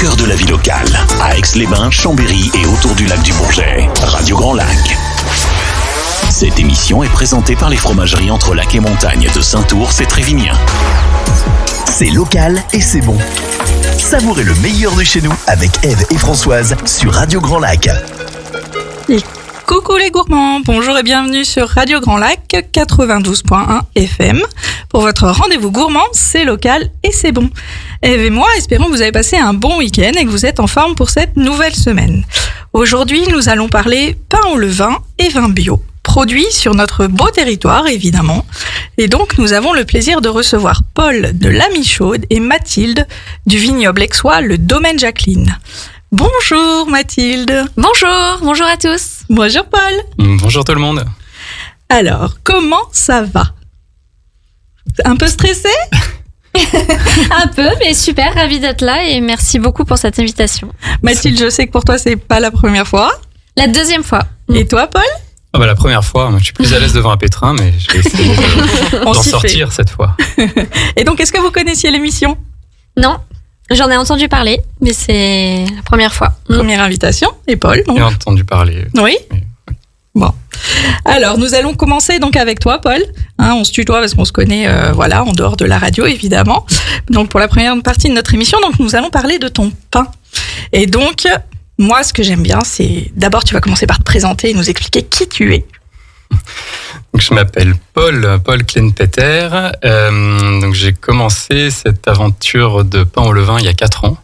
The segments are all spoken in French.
cœur de la vie locale, à Aix-les-Bains, Chambéry et autour du lac du Bourget. Radio Grand Lac. Cette émission est présentée par les fromageries Entre Lac et Montagne de Saint-Ours et Trévignien. C'est local et c'est bon. Savourez le meilleur de chez nous avec Eve et Françoise sur Radio Grand Lac. Coucou les gourmands, bonjour et bienvenue sur Radio Grand Lac 92.1 FM. Pour votre rendez-vous gourmand, c'est local et c'est bon. Eve et moi, espérons que vous avez passé un bon week-end et que vous êtes en forme pour cette nouvelle semaine. Aujourd'hui, nous allons parler pain au levain et vin bio, produits sur notre beau territoire évidemment. Et donc, nous avons le plaisir de recevoir Paul de La Michaude et Mathilde du vignoble aixois Le Domaine Jacqueline. Bonjour Mathilde. Bonjour à tous. Bonjour Paul. Bonjour tout le monde. Alors, comment ça va ? Un peu stressé ? Un peu, mais super, ravie d'être là et merci beaucoup pour cette invitation. Mathilde, je sais que pour toi, c'est pas la première fois. La deuxième fois. Et toi, Paul ? La première fois, je suis plus à l'aise devant un pétrin, mais je vais essayer d'en sortir cette fois. Et donc, est-ce que vous connaissiez l'émission ? Non, j'en ai entendu parler, mais c'est la première fois. Première invitation. Et Paul donc. J'ai entendu parler. Oui. Oui. Bon. Alors, nous allons commencer donc avec toi, Paul. On se tutoie parce qu'on se connaît, en dehors de la radio, évidemment. Donc, pour la première partie de notre émission, donc, nous allons parler de ton pain. Et donc, moi, ce que j'aime bien, c'est d'abord, tu vas commencer par te présenter et nous expliquer qui tu es. Donc, je m'appelle Paul Klenpeter. Donc, j'ai commencé cette aventure de pain au levain il y a 4 ans.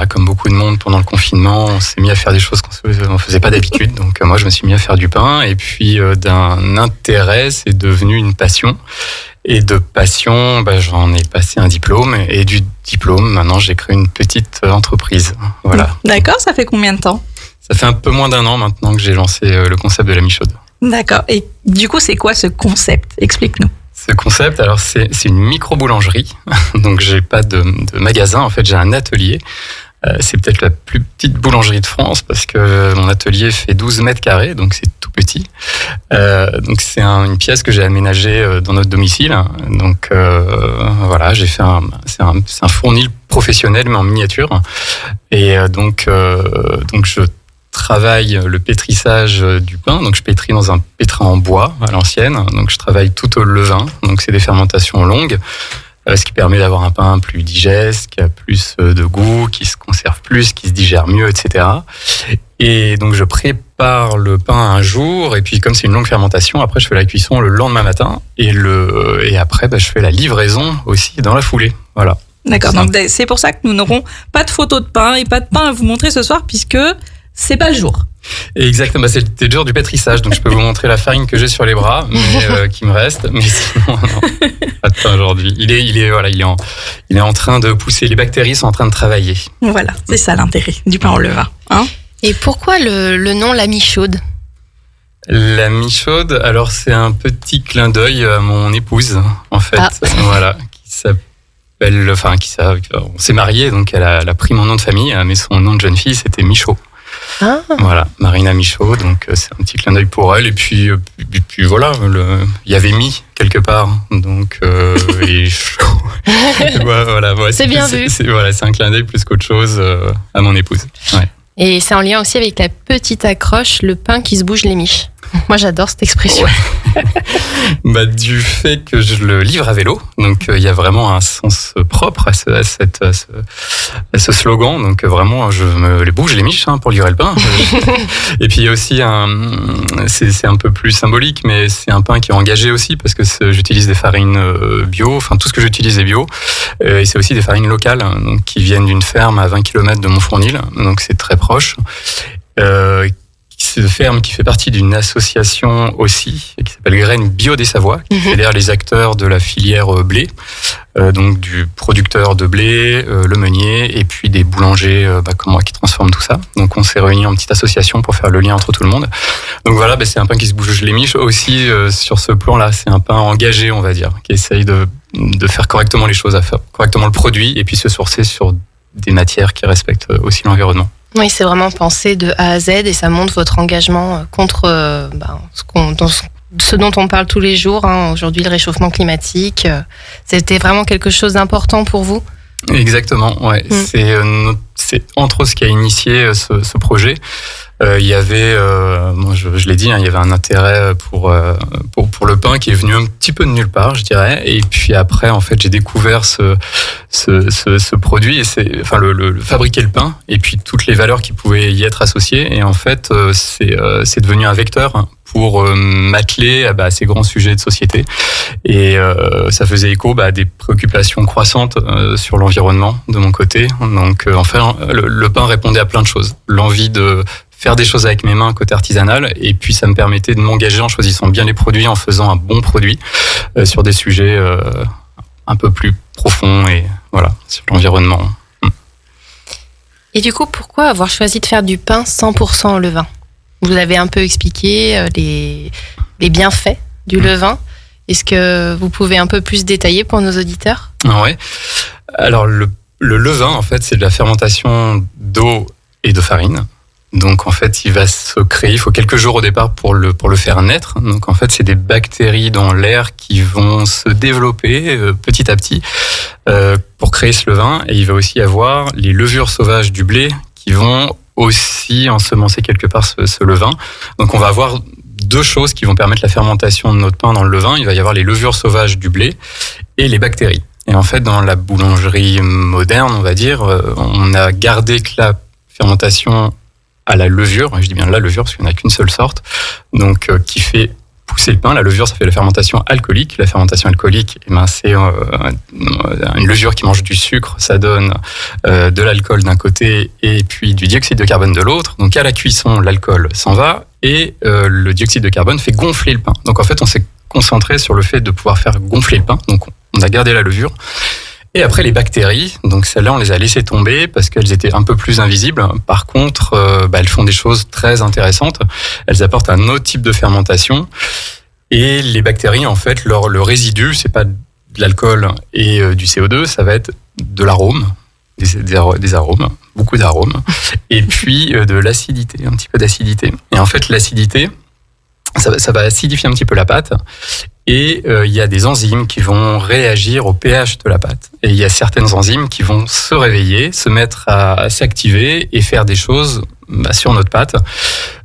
Comme beaucoup de monde pendant le confinement, on s'est mis à faire des choses qu'on faisait pas d'habitude. Donc moi, je me suis mis à faire du pain et puis d'un intérêt, c'est devenu une passion. Et de passion, j'en ai passé un diplôme et du diplôme, maintenant, j'ai créé une petite entreprise. Voilà. D'accord, ça fait combien de temps ? Ça fait un peu moins d'1 an maintenant que j'ai lancé le concept de La Michaude. D'accord. Et du coup, c'est quoi ce concept ? Explique-nous. Ce concept, alors c'est une micro-boulangerie, donc j'ai pas de magasin, en fait j'ai un atelier. C'est peut-être la plus petite boulangerie de France parce que mon atelier fait 12 mètres carrés, donc c'est tout petit. Donc c'est une pièce que j'ai aménagée dans notre domicile. Donc j'ai fait c'est un fournil professionnel mais en miniature. Et donc je travaille le pétrissage du pain, donc je pétris dans un pétrin en bois à l'ancienne, donc je travaille tout au levain, donc c'est des fermentations longues, ce qui permet d'avoir un pain plus digeste, qui a plus de goût, qui se conserve plus, qui se digère mieux, etc. Et donc je prépare le pain un jour, et puis comme c'est une longue fermentation, après je fais la cuisson le lendemain matin, et après je fais la livraison aussi dans la foulée. Voilà. D'accord, donc c'est pour ça que nous n'aurons pas de photos de pain et pas de pain à vous montrer ce soir, puisque c'est pas le jour. Exactement, c'est le jour du pétrissage, donc je peux vous montrer la farine que j'ai sur les bras, mais qui me reste, mais sinon non, pas de pain aujourd'hui. Il est en train de pousser, les bactéries sont en train de travailler. Voilà, c'est ça l'intérêt du pain au levain. Et pourquoi le nom La Michaude ? La Michaude, alors c'est un petit clin d'œil à mon épouse, en fait, on s'est mariés, donc elle a pris mon nom de famille, mais son nom de jeune fille c'était Michaud. Ah. Voilà, Marina Michaud, donc c'est un petit clin d'œil pour elle. Et puis voilà, il y avait mis quelque part, donc et chaud. voilà, c'est bien vu. C'est un clin d'œil plus qu'autre chose à mon épouse. Ouais. Et c'est en lien aussi avec la petite accroche, le pain qui se bouge les miches. Moi, j'adore cette expression. Ouais. Du fait que je le livre à vélo, donc il y a vraiment un sens propre à ce slogan. Donc vraiment, je me les bouge les miches pour livrer le pain. Et puis il y a aussi c'est un peu plus symbolique, mais c'est un pain qui est engagé aussi parce que j'utilise des farines bio. Enfin, tout ce que j'utilise est bio. Et c'est aussi des farines locales, donc qui viennent d'une ferme à 20 km de Montfournil. Donc c'est très proche. C'est une ferme qui fait partie d'une association aussi, qui s'appelle Graines Bio des Savoies, qui fédère les acteurs de la filière blé, donc du producteur de blé, le meunier, et puis des boulangers comme moi qui transforment tout ça. Donc on s'est réunis en petite association pour faire le lien entre tout le monde. Donc voilà, c'est un pain qui se bouge les miches aussi sur ce plan-là. C'est un pain engagé, on va dire, qui essaye de faire correctement les choses, à faire correctement le produit, et puis se sourcer sur des matières qui respectent aussi l'environnement. Oui, c'est vraiment pensé de A à Z et ça montre votre engagement contre ce dont on parle tous les jours, aujourd'hui, le réchauffement climatique. C'était vraiment quelque chose d'important pour vous ? Exactement, ouais. C'est entre autres ce qui a initié ce projet. Il y avait, je l'ai dit, il y avait un intérêt pour le pain qui est venu un petit peu de nulle part, je dirais. Et puis après, en fait, j'ai découvert ce produit, et le fabriquer le pain, et puis toutes les valeurs qui pouvaient y être associées. Et en fait, c'est devenu un vecteur pour m'atteler à ces grands sujets de société. Et ça faisait écho à des préoccupations croissantes sur l'environnement de mon côté. Donc, enfin, le pain répondait à plein de choses. L'envie de faire des choses avec mes mains côté artisanal, et puis ça me permettait de m'engager en choisissant bien les produits, en faisant un bon produit sur des sujets un peu plus profonds, et voilà, sur l'environnement. Et du coup, pourquoi avoir choisi de faire du pain 100% en levain ? Vous avez un peu expliqué les bienfaits du levain. Est-ce que vous pouvez un peu plus détailler pour nos auditeurs ? Ouais. Alors le levain, en fait, c'est de la fermentation d'eau et de farine. Donc en fait, il va se créer, il faut quelques jours au départ pour le faire naître. Donc en fait, c'est des bactéries dans l'air qui vont se développer petit à petit pour créer ce levain. Et il va aussi y avoir les levures sauvages du blé qui vont aussi ensemencer quelque part ce levain. Donc on va avoir deux choses qui vont permettre la fermentation de notre pain dans le levain. Il va y avoir les levures sauvages du blé et les bactéries. Et en fait, dans la boulangerie moderne, on va dire, on a gardé que la fermentation à la levure, je dis bien la levure parce qu'il n'y en a qu'une seule sorte, donc qui fait pousser le pain. La levure, ça fait la fermentation alcoolique. La fermentation alcoolique, c'est une levure qui mange du sucre, ça donne de l'alcool d'un côté et puis du dioxyde de carbone de l'autre. Donc à la cuisson, l'alcool s'en va et le dioxyde de carbone fait gonfler le pain. Donc en fait, on s'est concentré sur le fait de pouvoir faire gonfler le pain. Donc on a gardé la levure. Et après, les bactéries, donc celles-là, on les a laissées tomber parce qu'elles étaient un peu plus invisibles. Par contre, elles font des choses très intéressantes. Elles apportent un autre type de fermentation. Et les bactéries, en fait, le résidu, c'est pas de l'alcool et du CO2, ça va être de l'arôme, des arômes, beaucoup d'arômes, et puis de l'acidité, un petit peu d'acidité. Et en fait, l'acidité, ça va acidifier un petit peu la pâte. Et il y a des enzymes qui vont réagir au pH de la pâte. Et il y a certaines enzymes qui vont se réveiller, se mettre à s'activer et faire des choses sur notre pâte.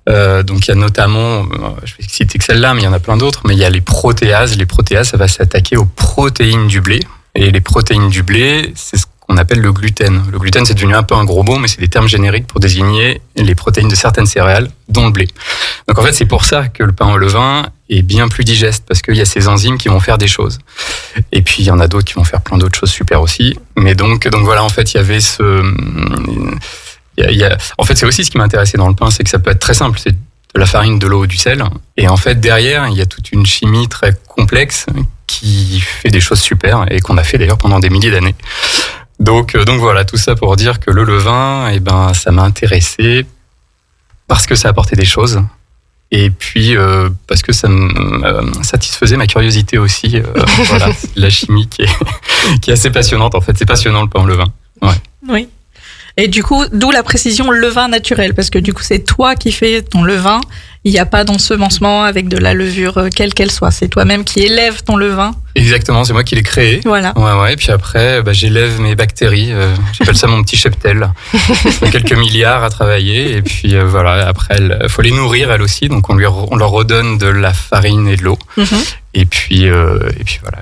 Donc il y a notamment, je vais citer que celle-là, mais il y en a plein d'autres, mais il y a les protéases. Les protéases, ça va s'attaquer aux protéines du blé. Et les protéines du blé, c'est ce qu'on appelle le gluten. Le gluten, c'est devenu un peu un gros mot, mais c'est des termes génériques pour désigner les protéines de certaines céréales, dont le blé. Donc en fait, c'est pour ça que le pain au levain est bien plus digeste, parce qu'il y a ces enzymes qui vont faire des choses. Et puis il y en a d'autres qui vont faire plein d'autres choses super aussi. Mais donc voilà, en fait, il y avait en fait, c'est aussi ce qui m'intéressait dans le pain, c'est que ça peut être très simple. C'est de la farine, de l'eau, du sel. Et en fait, derrière, il y a toute une chimie très complexe qui fait des choses super et qu'on a fait d'ailleurs pendant des milliers d'années. Donc voilà, tout ça pour dire que le levain, ça m'a intéressé parce que ça apportait des choses. Et puis, parce que ça me satisfaisait ma curiosité aussi. Voilà, c'est la chimie qui est assez passionnante, en fait. C'est passionnant, le pain au levain. Ouais. Oui. Et du coup, d'où la précision levain naturel, parce que du coup, c'est toi qui fais ton levain. Il n'y a pas d'ensemencement avec de la levure, quelle qu'elle soit. C'est toi-même qui élèves ton levain. Exactement, c'est moi qui l'ai créé. Voilà. Ouais. Et puis après, j'élève mes bactéries. J'appelle ça mon petit cheptel. Quelques milliards à travailler. Et puis voilà, après, il faut les nourrir, elles aussi. Donc on leur redonne de la farine et de l'eau. Mm-hmm. Et puis voilà.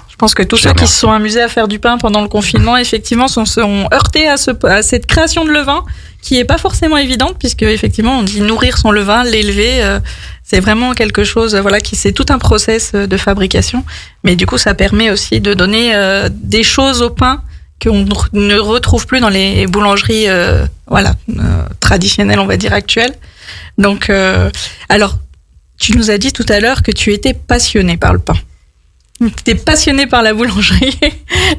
Je pense que tous ceux qui se sont amusés à faire du pain pendant le confinement, effectivement, se sont heurtés à cette création de levain qui est pas forcément évidente, puisque effectivement on dit nourrir son levain, l'élever, c'est vraiment quelque chose, c'est tout un process de fabrication. Mais du coup, ça permet aussi de donner des choses au pain qu'on ne retrouve plus dans les boulangeries, traditionnelles, on va dire actuelles. Donc, alors, tu nous as dit tout à l'heure que tu étais passionné par le pain. Tu es passionné par la boulangerie.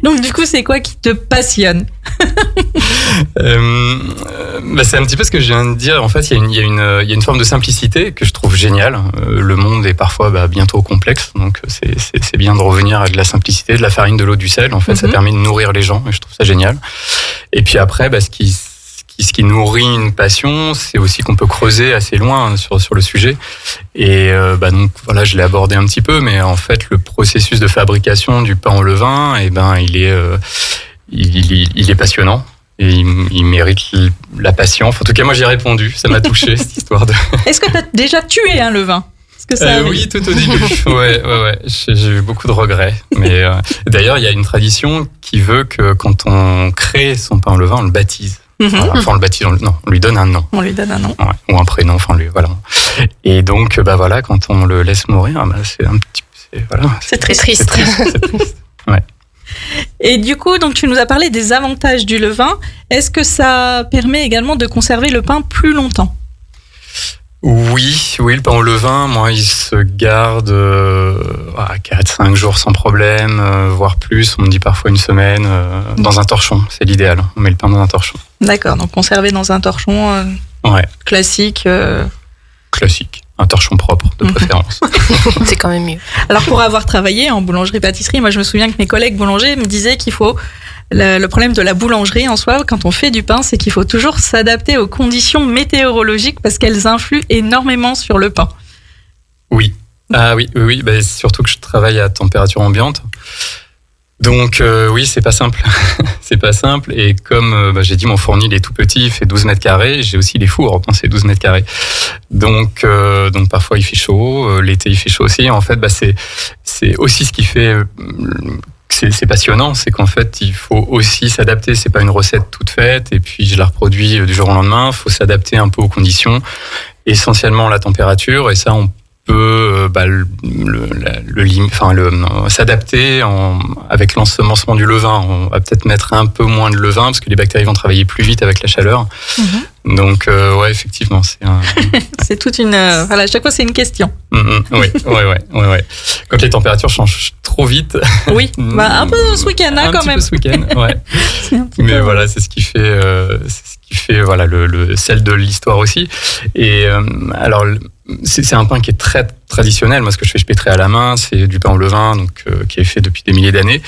Donc, du coup, c'est quoi qui te passionne ? C'est un petit peu ce que je viens de dire. En fait, il y a une forme de simplicité que je trouve géniale. Le monde est parfois bien trop complexe. Donc, c'est bien de revenir à de la simplicité, de la farine, de l'eau, du sel. En fait, ça permet de nourrir les gens et je trouve ça génial. Et puis après, ce qui nourrit une passion, c'est aussi qu'on peut creuser assez loin sur le sujet. Et donc voilà, je l'ai abordé un petit peu, mais en fait, le processus de fabrication du pain au levain, il est passionnant. Et il mérite la patience. En tout cas, moi, j'y ai répondu. Ça m'a touché, cette histoire de... Est-ce que tu as déjà tué un levain? Est-ce que ça oui, tout au début. Ouais. J'ai eu beaucoup de regrets. Mais d'ailleurs, il y a une tradition qui veut que quand on crée son pain au levain, on le baptise. Voilà. Enfin, on le baptise, on lui donne un nom. On lui donne un nom. Ouais, ou un prénom, voilà. Et donc, voilà, quand on le laisse mourir, c'est un petit peu... C'est très triste. C'est triste. Ouais. Et du coup, donc tu nous as parlé des avantages du levain. Est-ce que ça permet également de conserver le pain plus longtemps? Oui, le pain au levain, moi, il se garde 4-5 jours sans problème, voire plus. On me dit parfois une semaine dans un torchon. C'est l'idéal. On met le pain dans un torchon. D'accord, donc conserver dans un torchon classique. Classique. Un torchon propre, de préférence. C'est quand même mieux. Alors, pour avoir travaillé en boulangerie-pâtisserie, moi, je me souviens que mes collègues boulangers me disaient qu'il faut... Le problème de la boulangerie, en soi, quand on fait du pain, c'est qu'il faut toujours s'adapter aux conditions météorologiques parce qu'elles influent énormément sur le pain. Oui. Ah oui. Bah, surtout que je travaille à température ambiante. Donc oui, c'est pas simple. C'est pas simple. Et comme j'ai dit, mon fournil est tout petit, il fait 12 mètres carrés. J'ai aussi les fours dans ces 12 mètres carrés. Donc parfois il fait chaud. L'été il fait chaud aussi. En fait, c'est aussi ce qui fait... C'est passionnant, c'est qu'en fait, il faut aussi s'adapter. C'est pas une recette toute faite et puis je la reproduis du jour au lendemain. Il faut s'adapter un peu aux conditions, essentiellement la température. Et ça, on peut s'adapter avec l'ensemencement du levain. On va peut-être mettre un peu moins de levain parce que les bactéries vont travailler plus vite avec la chaleur. Donc effectivement, c'est toute une... à chaque fois, c'est une question. Oui. Quand les températures changent trop vite. Oui, un peu ce week-end, quand même. Un petit peu ce week-end, ouais. Mais voilà, c'est ce qui fait, le sel de l'histoire aussi. Et alors, c'est un pain qui est très traditionnel. Moi, ce que je fais, je pétris à la main. C'est du pain au levain, donc qui est fait depuis des milliers d'années.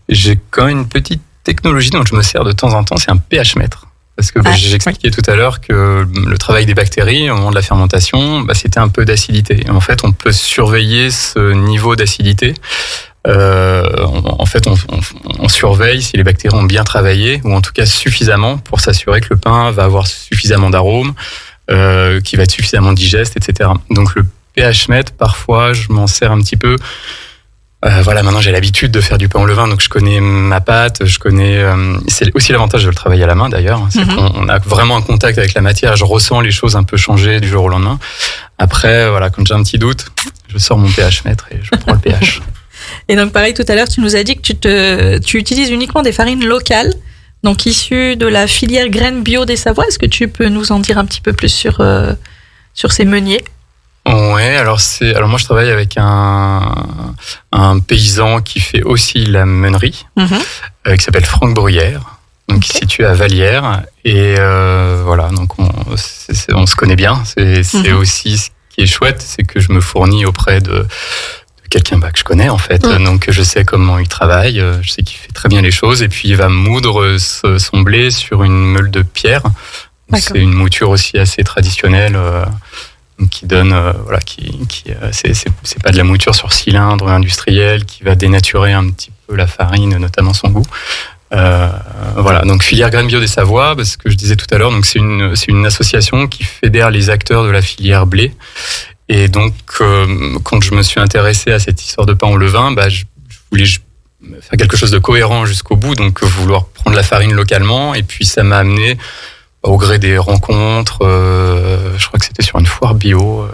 J'ai quand même une petite technologie dont je me sers de temps en temps. C'est un pH mètre. Parce que j'ai expliqué tout à l'heure que le travail des bactéries au moment de la fermentation, c'était un peu d'acidité. En fait, on peut surveiller ce niveau d'acidité. En fait, on surveille si les bactéries ont bien travaillé, ou en tout cas suffisamment pour s'assurer que le pain va avoir suffisamment d'arômes, qu'il va être suffisamment digeste, etc. Donc le pH mètre, parfois, je m'en sers un petit peu. Maintenant j'ai l'habitude de faire du pain au levain, donc je connais ma pâte, je connais. C'est aussi l'avantage de le travailler à la main d'ailleurs, c'est qu'on a vraiment un contact avec la matière. Je ressens les choses un peu changer du jour au lendemain. Après, quand j'ai un petit doute, je sors mon pH mètre et je prends le pH. Et donc pareil, tout à l'heure, tu nous as dit que tu utilises uniquement des farines locales, donc issues de la filière graines bio des Savoies. Est-ce que tu peux nous en dire un petit peu plus sur ces meuniers? Ouais, alors moi je travaille avec un paysan qui fait aussi la meunerie, qui s'appelle Franck Bruyère, donc qui est situé à Vallières, et donc on se connaît bien. C'est aussi ce qui est chouette, c'est que je me fournis auprès de quelqu'un que je connais en fait, donc je sais comment il travaille, je sais qu'il fait très bien les choses, et puis il va moudre son blé sur une meule de pierre. C'est une mouture aussi assez traditionnelle. Qui donne, c'est pas de la mouture sur cylindre industriel qui va dénaturer un petit peu la farine, notamment son goût. Donc filière graines bio des Savoies, parce que je disais tout à l'heure, donc c'est une association qui fédère les acteurs de la filière blé. Et donc quand je me suis intéressé à cette histoire de pain au levain, je voulais faire quelque chose de cohérent jusqu'au bout, donc vouloir prendre la farine localement, et puis ça m'a amené au gré des rencontres, je crois que c'était sur une foire bio,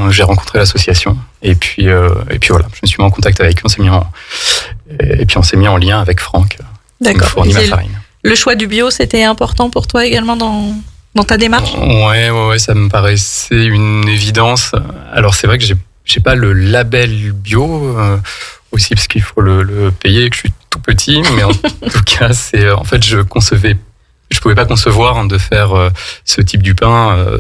j'ai rencontré l'association, et puis voilà, je me suis mis en contact avec eux, on s'est mis en lien avec Franck. D'accord. Fourni ma farine. Le choix du bio, c'était important pour toi également dans ta démarche? Ouais, ça me paraissait une évidence. Alors c'est vrai que j'ai pas le label bio aussi parce qu'il faut le payer, que je suis tout petit, mais en tout cas je pouvais pas concevoir de faire ce type de pain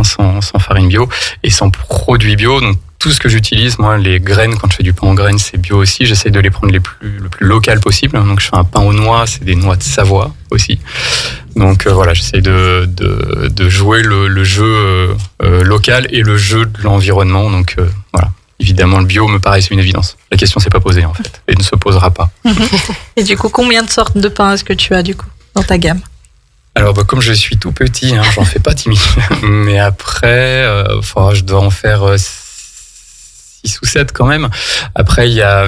sans farine bio et sans produits bio. Donc tout ce que j'utilise, moi, les graines, quand je fais du pain en graines, c'est bio aussi. J'essaie de les prendre le plus local possible. Donc je fais un pain aux noix, c'est des noix de Savoie aussi. Donc j'essaie de jouer le jeu local et le jeu de l'environnement. Donc évidemment, le bio me paraît une évidence. La question s'est pas posée, en fait, et ne se posera pas. Et du coup, combien de sortes de pain est-ce que tu as du coup dans ta gamme? Alors, comme je suis tout petit, j'en fais pas 10 000. Mais après, je dois en faire 6 ou 7 quand même. Après, il y a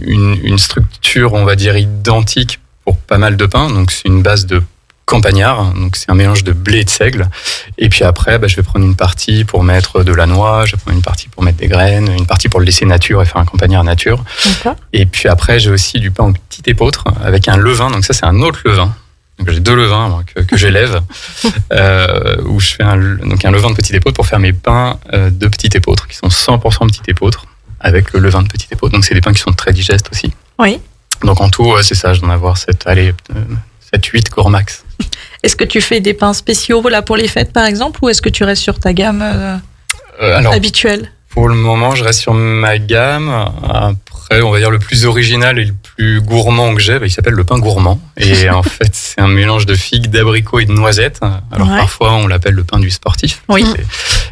une structure, on va dire, identique pour pas mal de pains. Donc, c'est une base de campagnard. Donc, c'est un mélange de blé et de seigle. Et puis après, je vais prendre une partie pour mettre de la noix, je vais prendre une partie pour mettre des graines, une partie pour le laisser nature et faire un campagnard nature. D'accord. Et puis après, j'ai aussi du pain au petit épeautre avec un levain. Donc, ça, c'est un autre levain. Donc, j'ai 2 levains moi, que j'élève, où je fais un levain de petit épeautre pour faire mes pains de petit épeautre, qui sont 100% petit épeautre, avec le levain de petit épeautre. Donc, c'est des pains qui sont très digestes aussi. Oui. Donc, en tout, c'est ça, je dois en avoir 7-8 gros max. Est-ce que tu fais des pains spéciaux là pour les fêtes, par exemple, ou est-ce que tu restes sur ta gamme habituelle? Pour le moment, je reste sur ma gamme. Après, on va dire le plus original et le plus gourmand que j'ai, il s'appelle le pain gourmand. Et en fait, c'est un mélange de figues, d'abricots et de noisettes. Alors parfois, on l'appelle le pain du sportif. Oui.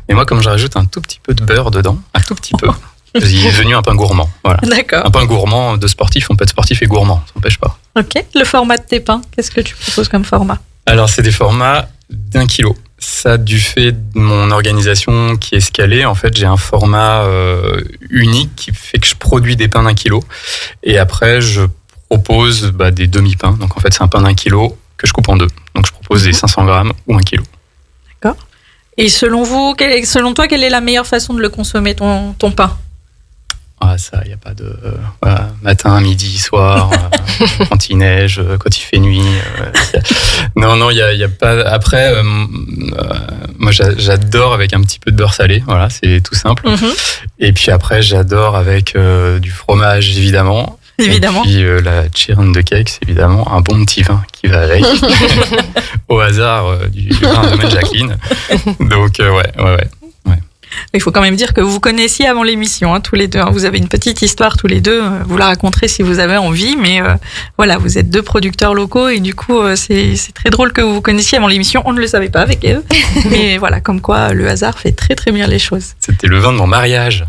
Mais moi, comme je rajoute un tout petit peu de beurre dedans, un tout petit peu, il est devenu un pain gourmand. Voilà. D'accord. Un pain gourmand de sportif, on peut être sportif et gourmand, ça n'empêche pas. Ok. Le format de tes pains, qu'est-ce que tu proposes comme format? Alors, c'est des formats d'1 kilo. Ça, du fait de mon organisation qui est scalée, en fait, j'ai un format unique qui fait que je produis des pains d'1 kilo. Et après, je propose des demi-pains. Donc, en fait, c'est un pain d'1 kilo que je coupe en 2. Donc, je propose des 500 grammes ou 1 kilo. D'accord. Et selon toi, quelle est la meilleure façon de le consommer, ton pain? Ça, il n'y a pas de matin, midi, soir, quand il neige, quand il fait nuit. Non, il y a pas. Après, moi, j'adore avec un petit peu de beurre salé. Voilà, c'est tout simple. Et puis après, j'adore avec du fromage, évidemment. Évidemment. Et puis la chirne de cake, c'est évidemment un bon petit vin qui va avec. Au hasard du vin de Jacqueline. Donc, ouais. Il faut quand même dire que vous vous connaissiez avant l'émission, tous les deux. Vous avez une petite histoire tous les deux. Vous la raconterez si vous avez envie, mais voilà, vous êtes 2 producteurs locaux et du coup, c'est très drôle que vous vous connaissiez avant l'émission. On ne le savait pas avec Eve, mais voilà, comme quoi le hasard fait très très bien les choses. C'était le vin de mon mariage.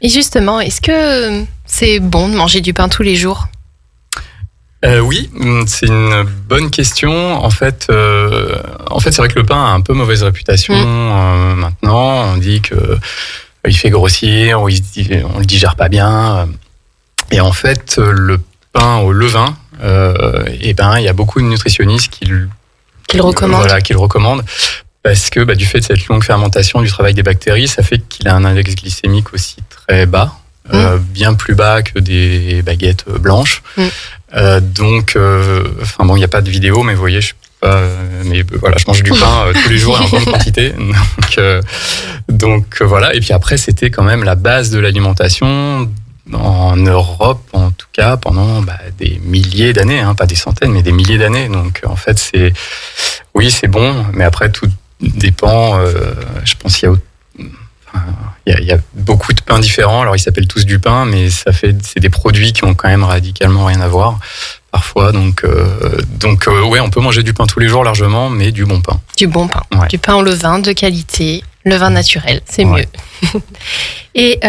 Et justement, est-ce que c'est bon de manger du pain tous les jours? Oui, c'est une bonne question. En fait, c'est vrai que le pain a un peu mauvaise réputation maintenant. On dit que il fait grossir, ou on le digère pas bien. Et en fait, le pain au levain, il y a beaucoup de nutritionnistes qui le recommandent. Parce que du fait de cette longue fermentation, du travail des bactéries, ça fait qu'il a un index glycémique aussi très bas, bien plus bas que des baguettes blanches. Donc, il n'y a pas de vidéo, mais vous voyez, je mange du pain tous les jours et en grande quantité. Donc voilà. Et puis après, c'était quand même la base de l'alimentation en Europe, en tout cas, pendant des milliers d'années, pas des centaines, mais des milliers d'années. Donc en fait, c'est bon, mais après tout dépend. Je pense qu'il y a beaucoup de pains différents. Alors, ils s'appellent tous du pain, mais c'est des produits qui ont quand même radicalement rien à voir, parfois. Donc, on peut manger du pain tous les jours largement, mais du bon pain. Du bon pain. Ouais. Du pain au levain de qualité, levain naturel, c'est mieux. Et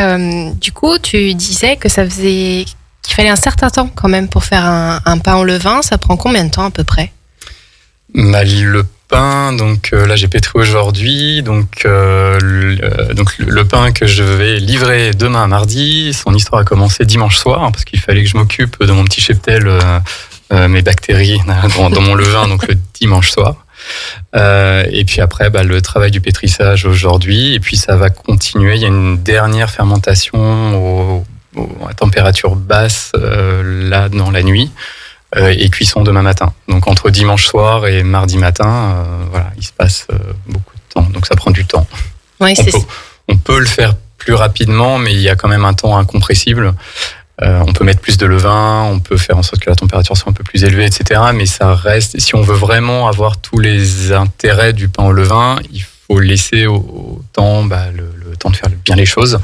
du coup, tu disais que qu'il fallait un certain temps quand même pour faire un pain au levain. Ça prend combien de temps à peu près? Le pain, donc là j'ai pétri aujourd'hui, donc le pain que je vais livrer demain mardi, son histoire a commencé dimanche soir, parce qu'il fallait que je m'occupe de mon petit cheptel, mes bactéries dans mon levain, donc le dimanche soir. Et puis après, le travail du pétrissage aujourd'hui, et puis ça va continuer. Il y a une dernière fermentation à température basse là dans la nuit. Et cuisson demain matin. Donc entre dimanche soir et mardi matin, il se passe beaucoup de temps. Donc ça prend du temps. Ouais, on peut le faire plus rapidement, mais il y a quand même un temps incompressible. On peut mettre plus de levain, on peut faire en sorte que la température soit un peu plus élevée, etc. Mais ça reste, si on veut vraiment avoir tous les intérêts du pain au levain, il faut laisser au temps le temps de faire bien les choses.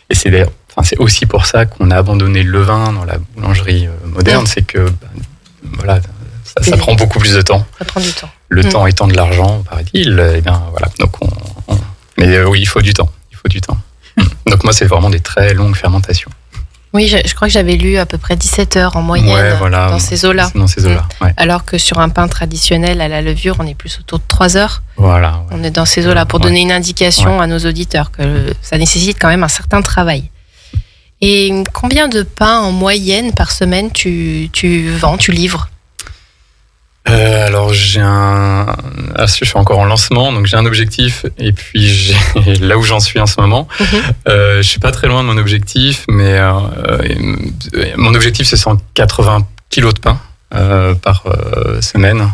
Et c'est aussi pour ça qu'on a abandonné le levain dans la boulangerie moderne, c'est que ça prend beaucoup plus de temps. Ça prend du temps. Le temps étant de l'argent, paraît-il. Donc mais oui, il faut du temps. Il faut du temps. Donc moi, c'est vraiment des très longues fermentations. Oui, je crois que j'avais lu à peu près 17 heures en moyenne dans ces eaux-là. Dans ces eaux-là, ouais. Alors que sur un pain traditionnel à la levure, on est plus autour de 3 heures. Voilà. Ouais. On est dans ces eaux-là pour donner une indication à nos auditeurs que ça nécessite quand même un certain travail. Et combien de pains en moyenne par semaine tu vends, tu livres ? Alors je suis encore en lancement, donc j'ai un objectif et puis là où j'en suis en ce moment, je suis pas très loin de mon objectif, mais mon objectif c'est 180 kilos de pain par semaine.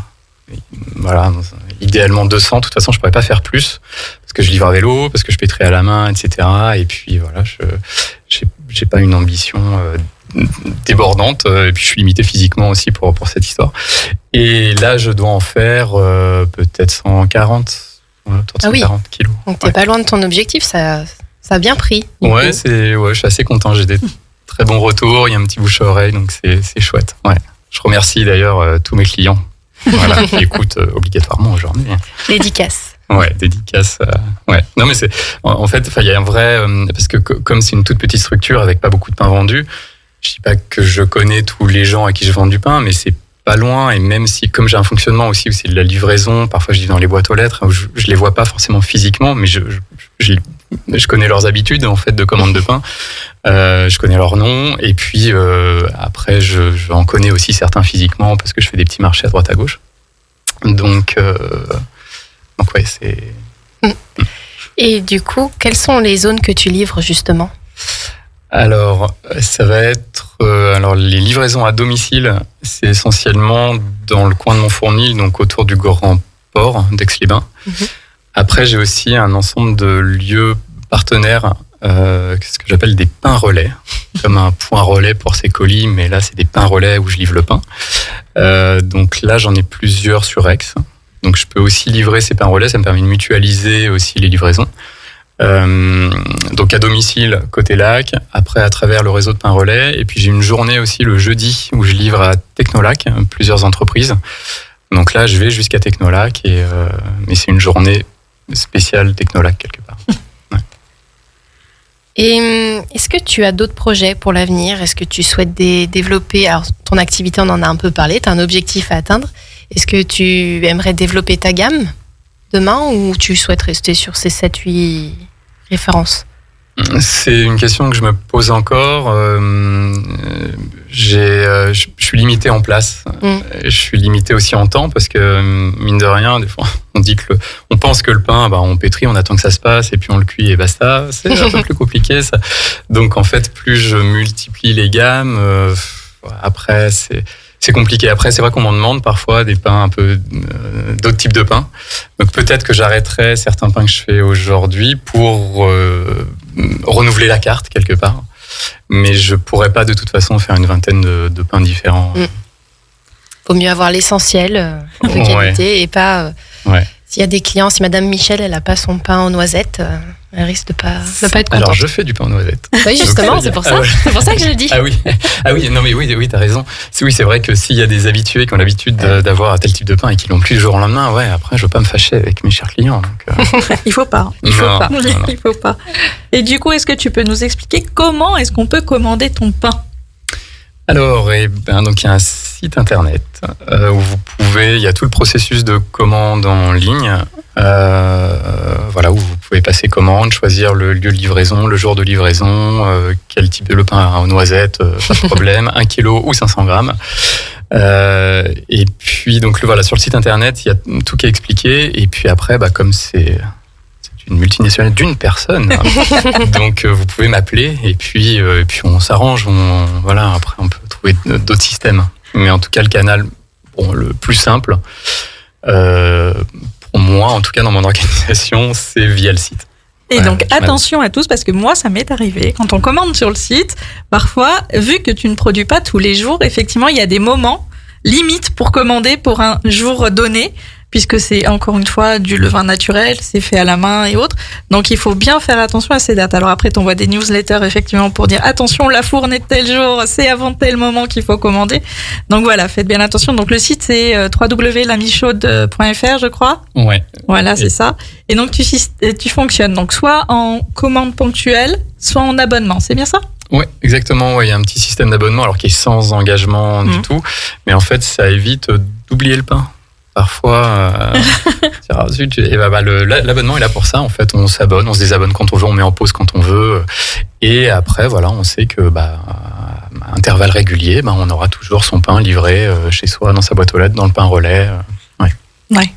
Voilà, idéalement 200. De toute façon, je pourrais pas faire plus parce que je livre à vélo, parce que je pétris à la main, etc. Et puis voilà, j'ai pas une ambition débordante, et puis je suis limité physiquement aussi pour cette histoire. Et là, je dois en faire peut-être 140, autour de 140 kilos. Donc t'es pas loin de ton objectif, ça a bien pris. Ouais, je suis assez content. J'ai des très bons retours, il y a un petit bouche à oreille, donc c'est chouette. Ouais. Je remercie d'ailleurs tous mes clients, voilà, qui écoutent obligatoirement aujourd'hui. Dédicace. Ouais, dédicace. Ouais. Non, mais c'est en fait, il y a un vrai parce que comme c'est une toute petite structure avec pas beaucoup de pain vendu, je dis pas que je connais tous les gens à qui je vends du pain, mais c'est pas loin. Et même si, comme j'ai un fonctionnement aussi où c'est de la livraison, parfois je livre dans les boîtes aux lettres, où je les vois pas forcément physiquement, mais je connais leurs habitudes en fait de commande de pain. Je connais leurs noms, et puis après je en connais aussi certains physiquement parce que je fais des petits marchés à droite à gauche. Donc ouais, c'est. Et du coup, quelles sont les zones que tu livres justement ? Alors, ça va être les livraisons à domicile, c'est essentiellement dans le coin de Montfournil, donc autour du Grand Port d'Aix-les-Bains. Après, j'ai aussi un ensemble de lieux partenaires, ce que j'appelle des pains relais, comme un point relais pour ces colis, mais là, c'est des pains relais où je livre le pain. Donc là, j'en ai plusieurs sur Aix. Donc, je peux aussi livrer ces pains relais, ça me permet de mutualiser aussi les livraisons. Donc à domicile côté lac, après à travers le réseau de pain relais, et puis j'ai une journée aussi le jeudi où je livre à Technolac, plusieurs entreprises. Donc là je vais jusqu'à Technolac, mais c'est une journée spéciale Technolac quelque part. Ouais. Et est-ce que tu as d'autres projets pour l'avenir ? Est-ce que tu souhaites développer, alors ton activité on en a un peu parlé, tu as un objectif à atteindre, est-ce que tu aimerais développer ta gamme demain, ou tu souhaites rester sur ces 7-8 références ? C'est une question que je me pose encore. Je suis limité en place. Je suis limité aussi en temps parce que, mine de rien, des fois, on pense que le pain, on pétrit, on attend que ça se passe et puis on le cuit et basta. C'est un peu plus compliqué, ça. Donc, en fait, plus je multiplie les gammes, après, c'est compliqué. Après, c'est vrai qu'on m'en demande parfois des pains un peu d'autres types de pains. Donc peut-être que j'arrêterai certains pains que je fais aujourd'hui pour renouveler la carte quelque part. Mais je pourrais pas de toute façon faire une vingtaine de pains différents. Vaut mieux avoir l'essentiel de qualité et pas. S'il y a des clients, si Madame Michel elle a pas son pain aux noisettes, elle risque de pas être contente. Alors je fais du pain aux noisettes. Oui, justement, c'est pour ça. C'est pour ça que je le dis. Ah oui, non mais oui, t'as raison. C'est vrai que s'il y a des habitués qui ont l'habitude d'avoir tel type de pain et qui l'ont plus du jour au lendemain, après je veux pas me fâcher avec mes chers clients. Donc, Il faut pas. Il faut pas. Et du coup, est-ce que tu peux nous expliquer comment est-ce qu'on peut commander ton pain ? Alors, donc il y a un site internet où il y a tout le processus de commande en ligne, où vous pouvez passer commande, choisir le lieu de livraison, le jour de livraison, quel type de pain aux noisettes, pas de problème, 1 kilo ou 500 grammes. Et puis donc sur le site internet, il y a tout qui est expliqué. Et puis après, comme c'est une multinationale d'une personne, donc vous pouvez m'appeler et puis on s'arrange. Après on peut trouver d'autres systèmes, mais en tout cas le canal le plus simple pour moi, en tout cas dans mon organisation, c'est via le site. Et donc attention à tous, parce que moi ça m'est arrivé quand on commande sur le site, parfois vu que tu ne produis pas tous les jours, effectivement il y a des moments limites pour commander pour un jour donné. puisque c'est encore une fois du levain naturel, c'est fait à la main et autres. Donc il faut bien faire attention à ces dates. Alors après, t'envoies des newsletters effectivement pour dire attention, la fourne est de tel jour, c'est avant tel moment qu'il faut commander. Donc voilà, faites bien attention. Donc le site c'est www.lamichaude.fr, je crois. Ouais. Voilà, c'est ça. Et donc tu fonctionnes donc soit en commande ponctuelle, soit en abonnement. C'est bien ça? Ouais, exactement. Ouais, il y a un petit système d'abonnement, alors qui est sans engagement du tout, mais en fait, ça évite d'oublier le pain. Parfois, l'abonnement est là pour ça. En fait, on s'abonne, on se désabonne quand on veut, on met en pause quand on veut, et après, voilà, on sait que à intervalles réguliers, on aura toujours son pain livré chez soi, dans sa boîte aux lettres, dans le pain relais. Ouais.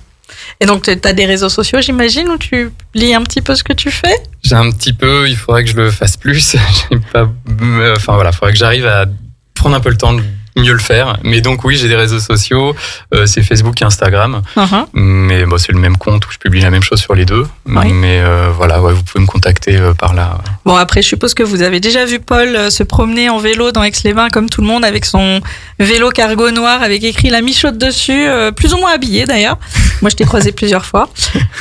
Et donc, tu as des réseaux sociaux, j'imagine, où tu lis un petit peu ce que tu fais? J'ai un petit peu, il faudrait que je le fasse plus. Il faudrait que j'arrive à prendre un peu le temps de mieux le faire. Mais donc oui, j'ai des réseaux sociaux, c'est Facebook et Instagram. Mais c'est le même compte où je publie la même chose sur les deux. Mais vous pouvez me contacter par là. Bon, après, je suppose que vous avez déjà vu Paul se promener en vélo dans Aix-les-Bains comme tout le monde avec son vélo cargo noir avec écrit La Michaude dessus, plus ou moins habillé d'ailleurs. Moi, je t'ai croisé plusieurs fois.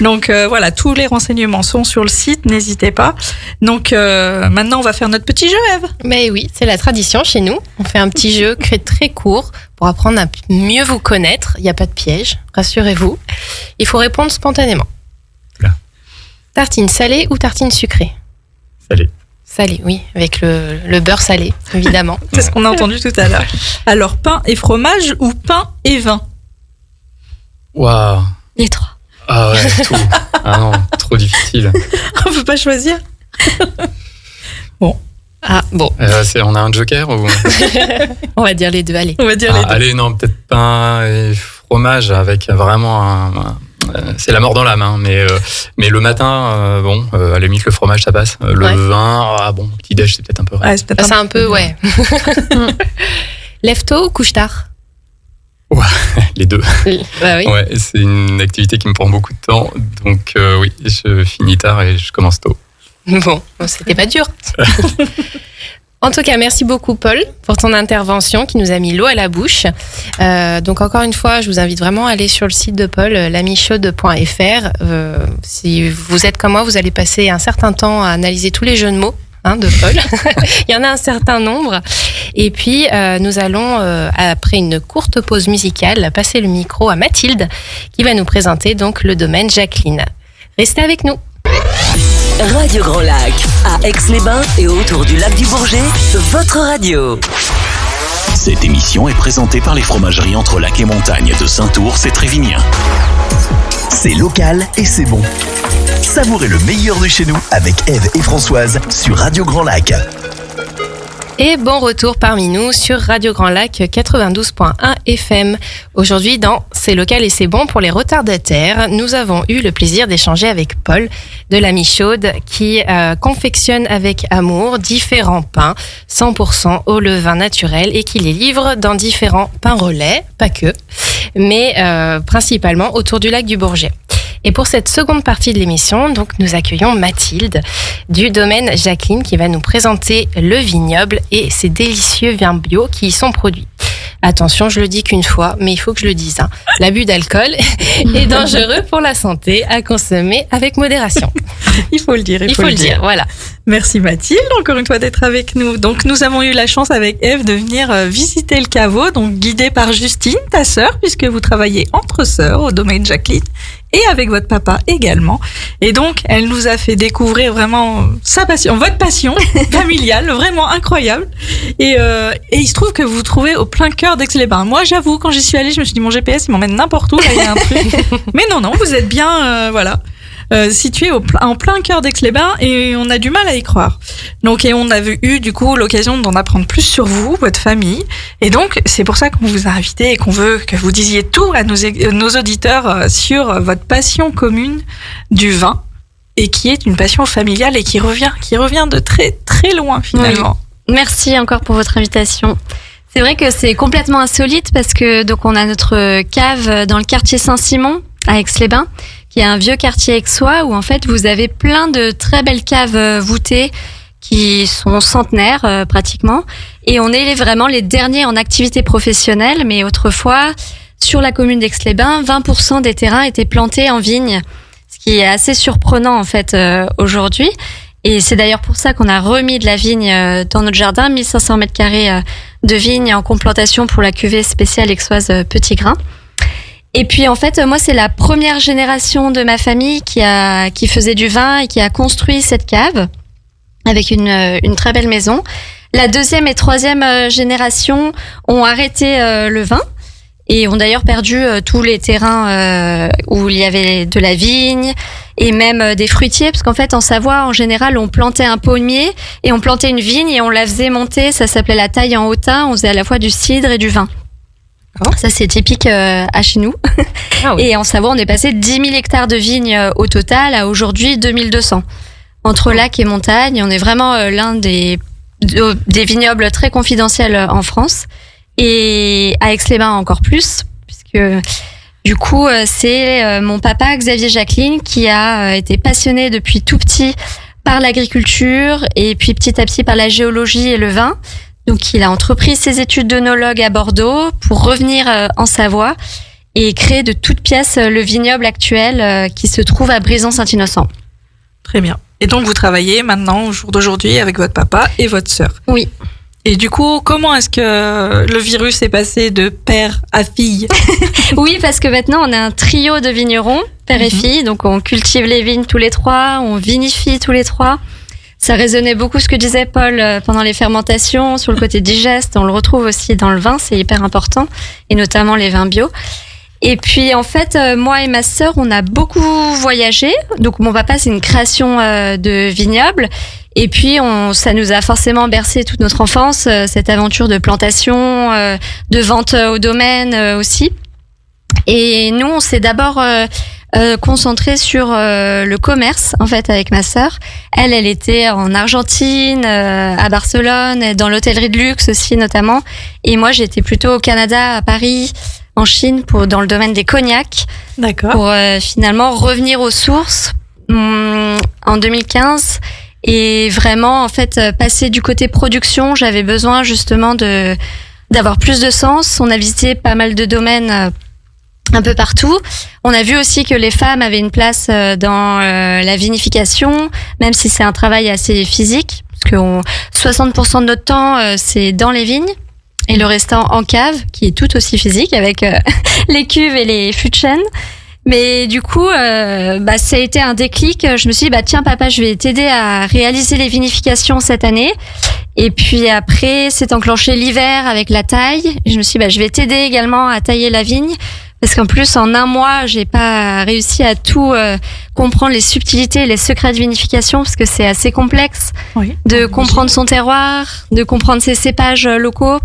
Donc voilà, tous les renseignements sont sur le site, n'hésitez pas. Donc maintenant, on va faire notre petit jeu, Ève. Mais oui, c'est la tradition chez nous. On fait un petit jeu très court pour apprendre à mieux vous connaître. Il n'y a pas de piège, rassurez-vous. Il faut répondre spontanément. Là. Tartine salée ou tartine sucrée? Salée. Salée, oui, avec le beurre salé, évidemment. C'est ce qu'on a entendu tout à l'heure. Alors, pain et fromage ou pain et vin? Waouh. Les trois. Ah ouais, tout. Ah non, trop difficile. On peut pas choisir. Ah, bon. On a un joker ou... On va dire les deux, allez. On va dire les deux. Allez, non, peut-être pain et fromage avec vraiment c'est la mort dans l'âme, hein, mais le matin, à la limite, le fromage, ça passe. Le vin, petit déj, c'est peut-être un peu vrai. Ouais, c'est un peu, ouais. Lève tôt ou couche tard? Ouais, les deux. Bah oui. Ouais, c'est une activité qui me prend beaucoup de temps, donc oui, je finis tard et je commence tôt. Bon, c'était pas dur. En tout cas, merci beaucoup Paul pour ton intervention qui nous a mis l'eau à la bouche. Donc encore une fois, je vous invite vraiment à aller sur le site de Paul, lamichaude.fr. Si vous êtes comme moi, vous allez passer un certain temps à analyser tous les jeux de mots de Paul. Il y en a un certain nombre. Et puis, nous allons, après une courte pause musicale, passer le micro à Mathilde qui va nous présenter donc le domaine Jacqueline. Restez avec nous. Radio Grand Lac, à Aix-les-Bains et autour du lac du Bourget, votre radio. Cette émission est présentée par les fromageries Entre Lac et Montagne de Saint-Ours et Trévignien. C'est local et c'est bon. Savourez le meilleur de chez nous avec Ève et Françoise sur Radio Grand Lac. Et bon retour parmi nous sur Radio Grand Lac 92.1 FM. Aujourd'hui dans C'est local et c'est bon pour les retardataires, nous avons eu le plaisir d'échanger avec Paul de la Michaude qui confectionne avec amour différents pains 100% au levain naturel et qui les livre dans différents pains relais, pas que, mais principalement autour du lac du Bourget. Et pour cette seconde partie de l'émission, donc, nous accueillons Mathilde du domaine Jacqueline qui va nous présenter le vignoble et ses délicieux vins bio qui y sont produits. Attention, je le dis qu'une fois, mais il faut que je le dise. L'abus d'alcool est dangereux pour la santé, à consommer avec modération. Il faut le dire. Il faut le dire, voilà. Merci Mathilde, encore une fois d'être avec nous. Donc nous avons eu la chance avec Ève de venir visiter le caveau, donc guidée par Justine, ta sœur, puisque vous travaillez entre sœurs au domaine Jacqueline, et avec votre papa également. Et donc elle nous a fait découvrir vraiment sa passion, votre passion familiale, vraiment incroyable. Et il se trouve que vous vous trouvez au plein cœur d'Aix-les-Bains. Moi j'avoue, quand j'y suis allée, je me suis dit mon GPS il m'emmène n'importe où, là il y a un truc. Mais non, vous êtes bien, situé en plein cœur d'Aix-les-Bains et on a du mal à y croire. Donc, et on a eu du coup l'occasion d'en apprendre plus sur vous, votre famille. Et donc, c'est pour ça qu'on vous a invité et qu'on veut que vous disiez tout à nos auditeurs sur votre passion commune du vin et qui est une passion familiale et qui revient de très très loin finalement. Oui. Merci encore pour votre invitation. C'est vrai que c'est complètement insolite parce que donc on a notre cave dans le quartier Saint-Simon à Aix-les-Bains, qui est un vieux quartier aixois où en fait vous avez plein de très belles caves voûtées qui sont centenaires pratiquement, et on est vraiment les derniers en activité professionnelle, mais autrefois sur la commune d'Aix-les-Bains, 20% des terrains étaient plantés en vignes, ce qui est assez surprenant en fait aujourd'hui. Et c'est d'ailleurs pour ça qu'on a remis de la vigne dans notre jardin, 1500 mètres carrés de vignes en complantation pour la cuvée spéciale aixoise Petit Grain. Et puis en fait, moi c'est la première génération de ma famille qui faisait du vin et qui a construit cette cave avec une très belle maison. La deuxième et troisième génération ont arrêté le vin et ont d'ailleurs perdu tous les terrains où il y avait de la vigne et même des fruitiers, parce qu'en fait en Savoie en général on plantait un pommier et on plantait une vigne et on la faisait monter, ça s'appelait la taille en hautain, on faisait à la fois du cidre et du vin. Oh. Ça c'est typique à chez nous. Ah oui. Et en Savoie on est passé de 10 000 hectares de vignes au total à aujourd'hui 2200. Entre lac et montagne, on est vraiment l'un des vignobles très confidentiels en France. Et à Aix-les-Bains encore plus, puisque du coup c'est mon papa Xavier Jacqueline qui a été passionné depuis tout petit par l'agriculture et puis petit à petit par la géologie et le vin. Donc il a entrepris ses études d'œnologue à Bordeaux pour revenir en Savoie et créer de toutes pièces le vignoble actuel qui se trouve à Brison-Saint-Innocent. Très bien. Et donc vous travaillez maintenant au jour d'aujourd'hui avec votre papa et votre sœur. Oui. Et du coup, comment est-ce que le virus est passé de père à fille? Oui, parce que maintenant, on a un trio de vignerons, père et fille. Donc, on cultive les vignes tous les trois, on vinifie tous les trois. Ça résonnait beaucoup ce que disait Paul pendant les fermentations, sur le côté digeste. On le retrouve aussi dans le vin, c'est hyper important, et notamment les vins bio. Et puis, en fait, moi et ma sœur, on a beaucoup voyagé. Donc, mon papa, c'est une création de vignoble. Et puis, ça nous a forcément bercé toute notre enfance, cette aventure de plantation, de vente au domaine aussi. Et nous, on s'est d'abord concentré sur le commerce, en fait, avec ma sœur. Elle était en Argentine, à Barcelone, dans l'hôtellerie de luxe aussi, notamment. Et moi, j'étais plutôt au Canada, à Paris, en Chine, dans le domaine des cognacs. D'accord. Pour finalement revenir aux sources en 2015. Et vraiment, en fait, passer du côté production, j'avais besoin justement d'avoir plus de sens. On a visité pas mal de domaines un peu partout. On a vu aussi que les femmes avaient une place dans la vinification, même si c'est un travail assez physique, parce que 60% de notre temps, c'est dans les vignes, et le restant en cave, qui est tout aussi physique, avec les cuves et les fûts de chêne. Mais du coup, ça a été un déclic. Je me suis dit, tiens papa, je vais t'aider à réaliser les vinifications cette année. Et puis après, c'est enclenché l'hiver avec la taille. Et je me suis dit, je vais t'aider également à tailler la vigne. Parce qu'en plus, en un mois, j'ai pas réussi à tout comprendre les subtilités, les secrets de vinification, parce que c'est assez complexe de comprendre son terroir, de comprendre ses cépages locaux,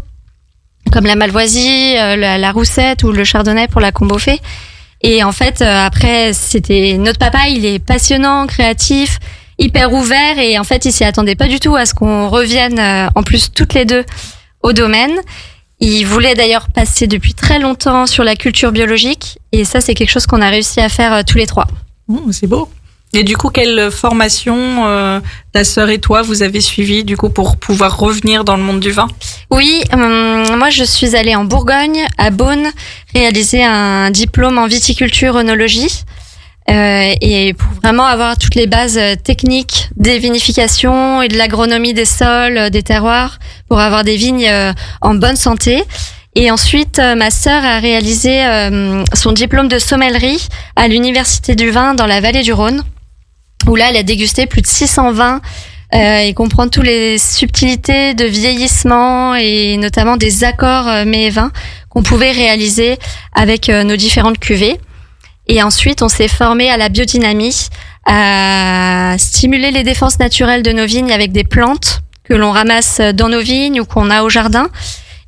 comme la malvoisie, la roussette ou le chardonnay pour la Combeaufait. Et en fait, après, c'était notre papa, il est passionnant, créatif, hyper ouvert, et en fait, il s'y attendait pas du tout à ce qu'on revienne, en plus, toutes les deux au domaine. Il voulait d'ailleurs passer depuis très longtemps sur la culture biologique, et ça, c'est quelque chose qu'on a réussi à faire tous les trois. C'est beau. Et du coup, quelle formation ta sœur et toi vous avez suivi du coup pour pouvoir revenir dans le monde du vin? Oui, moi je suis allée en Bourgogne, à Beaune, réaliser un diplôme en viticulture œnologie, et pour vraiment avoir toutes les bases techniques des vinifications et de l'agronomie des sols, des terroirs, pour avoir des vignes en bonne santé. Et ensuite, ma sœur a réalisé son diplôme de sommellerie à l'Université du vin dans la vallée du Rhône, où là, elle a dégusté plus de 600 vins et comprend toutes les subtilités de vieillissement et notamment des accords mets et vins qu'on pouvait réaliser avec nos différentes cuvées. Et ensuite, on s'est formé à la biodynamie, à stimuler les défenses naturelles de nos vignes avec des plantes que l'on ramasse dans nos vignes ou qu'on a au jardin.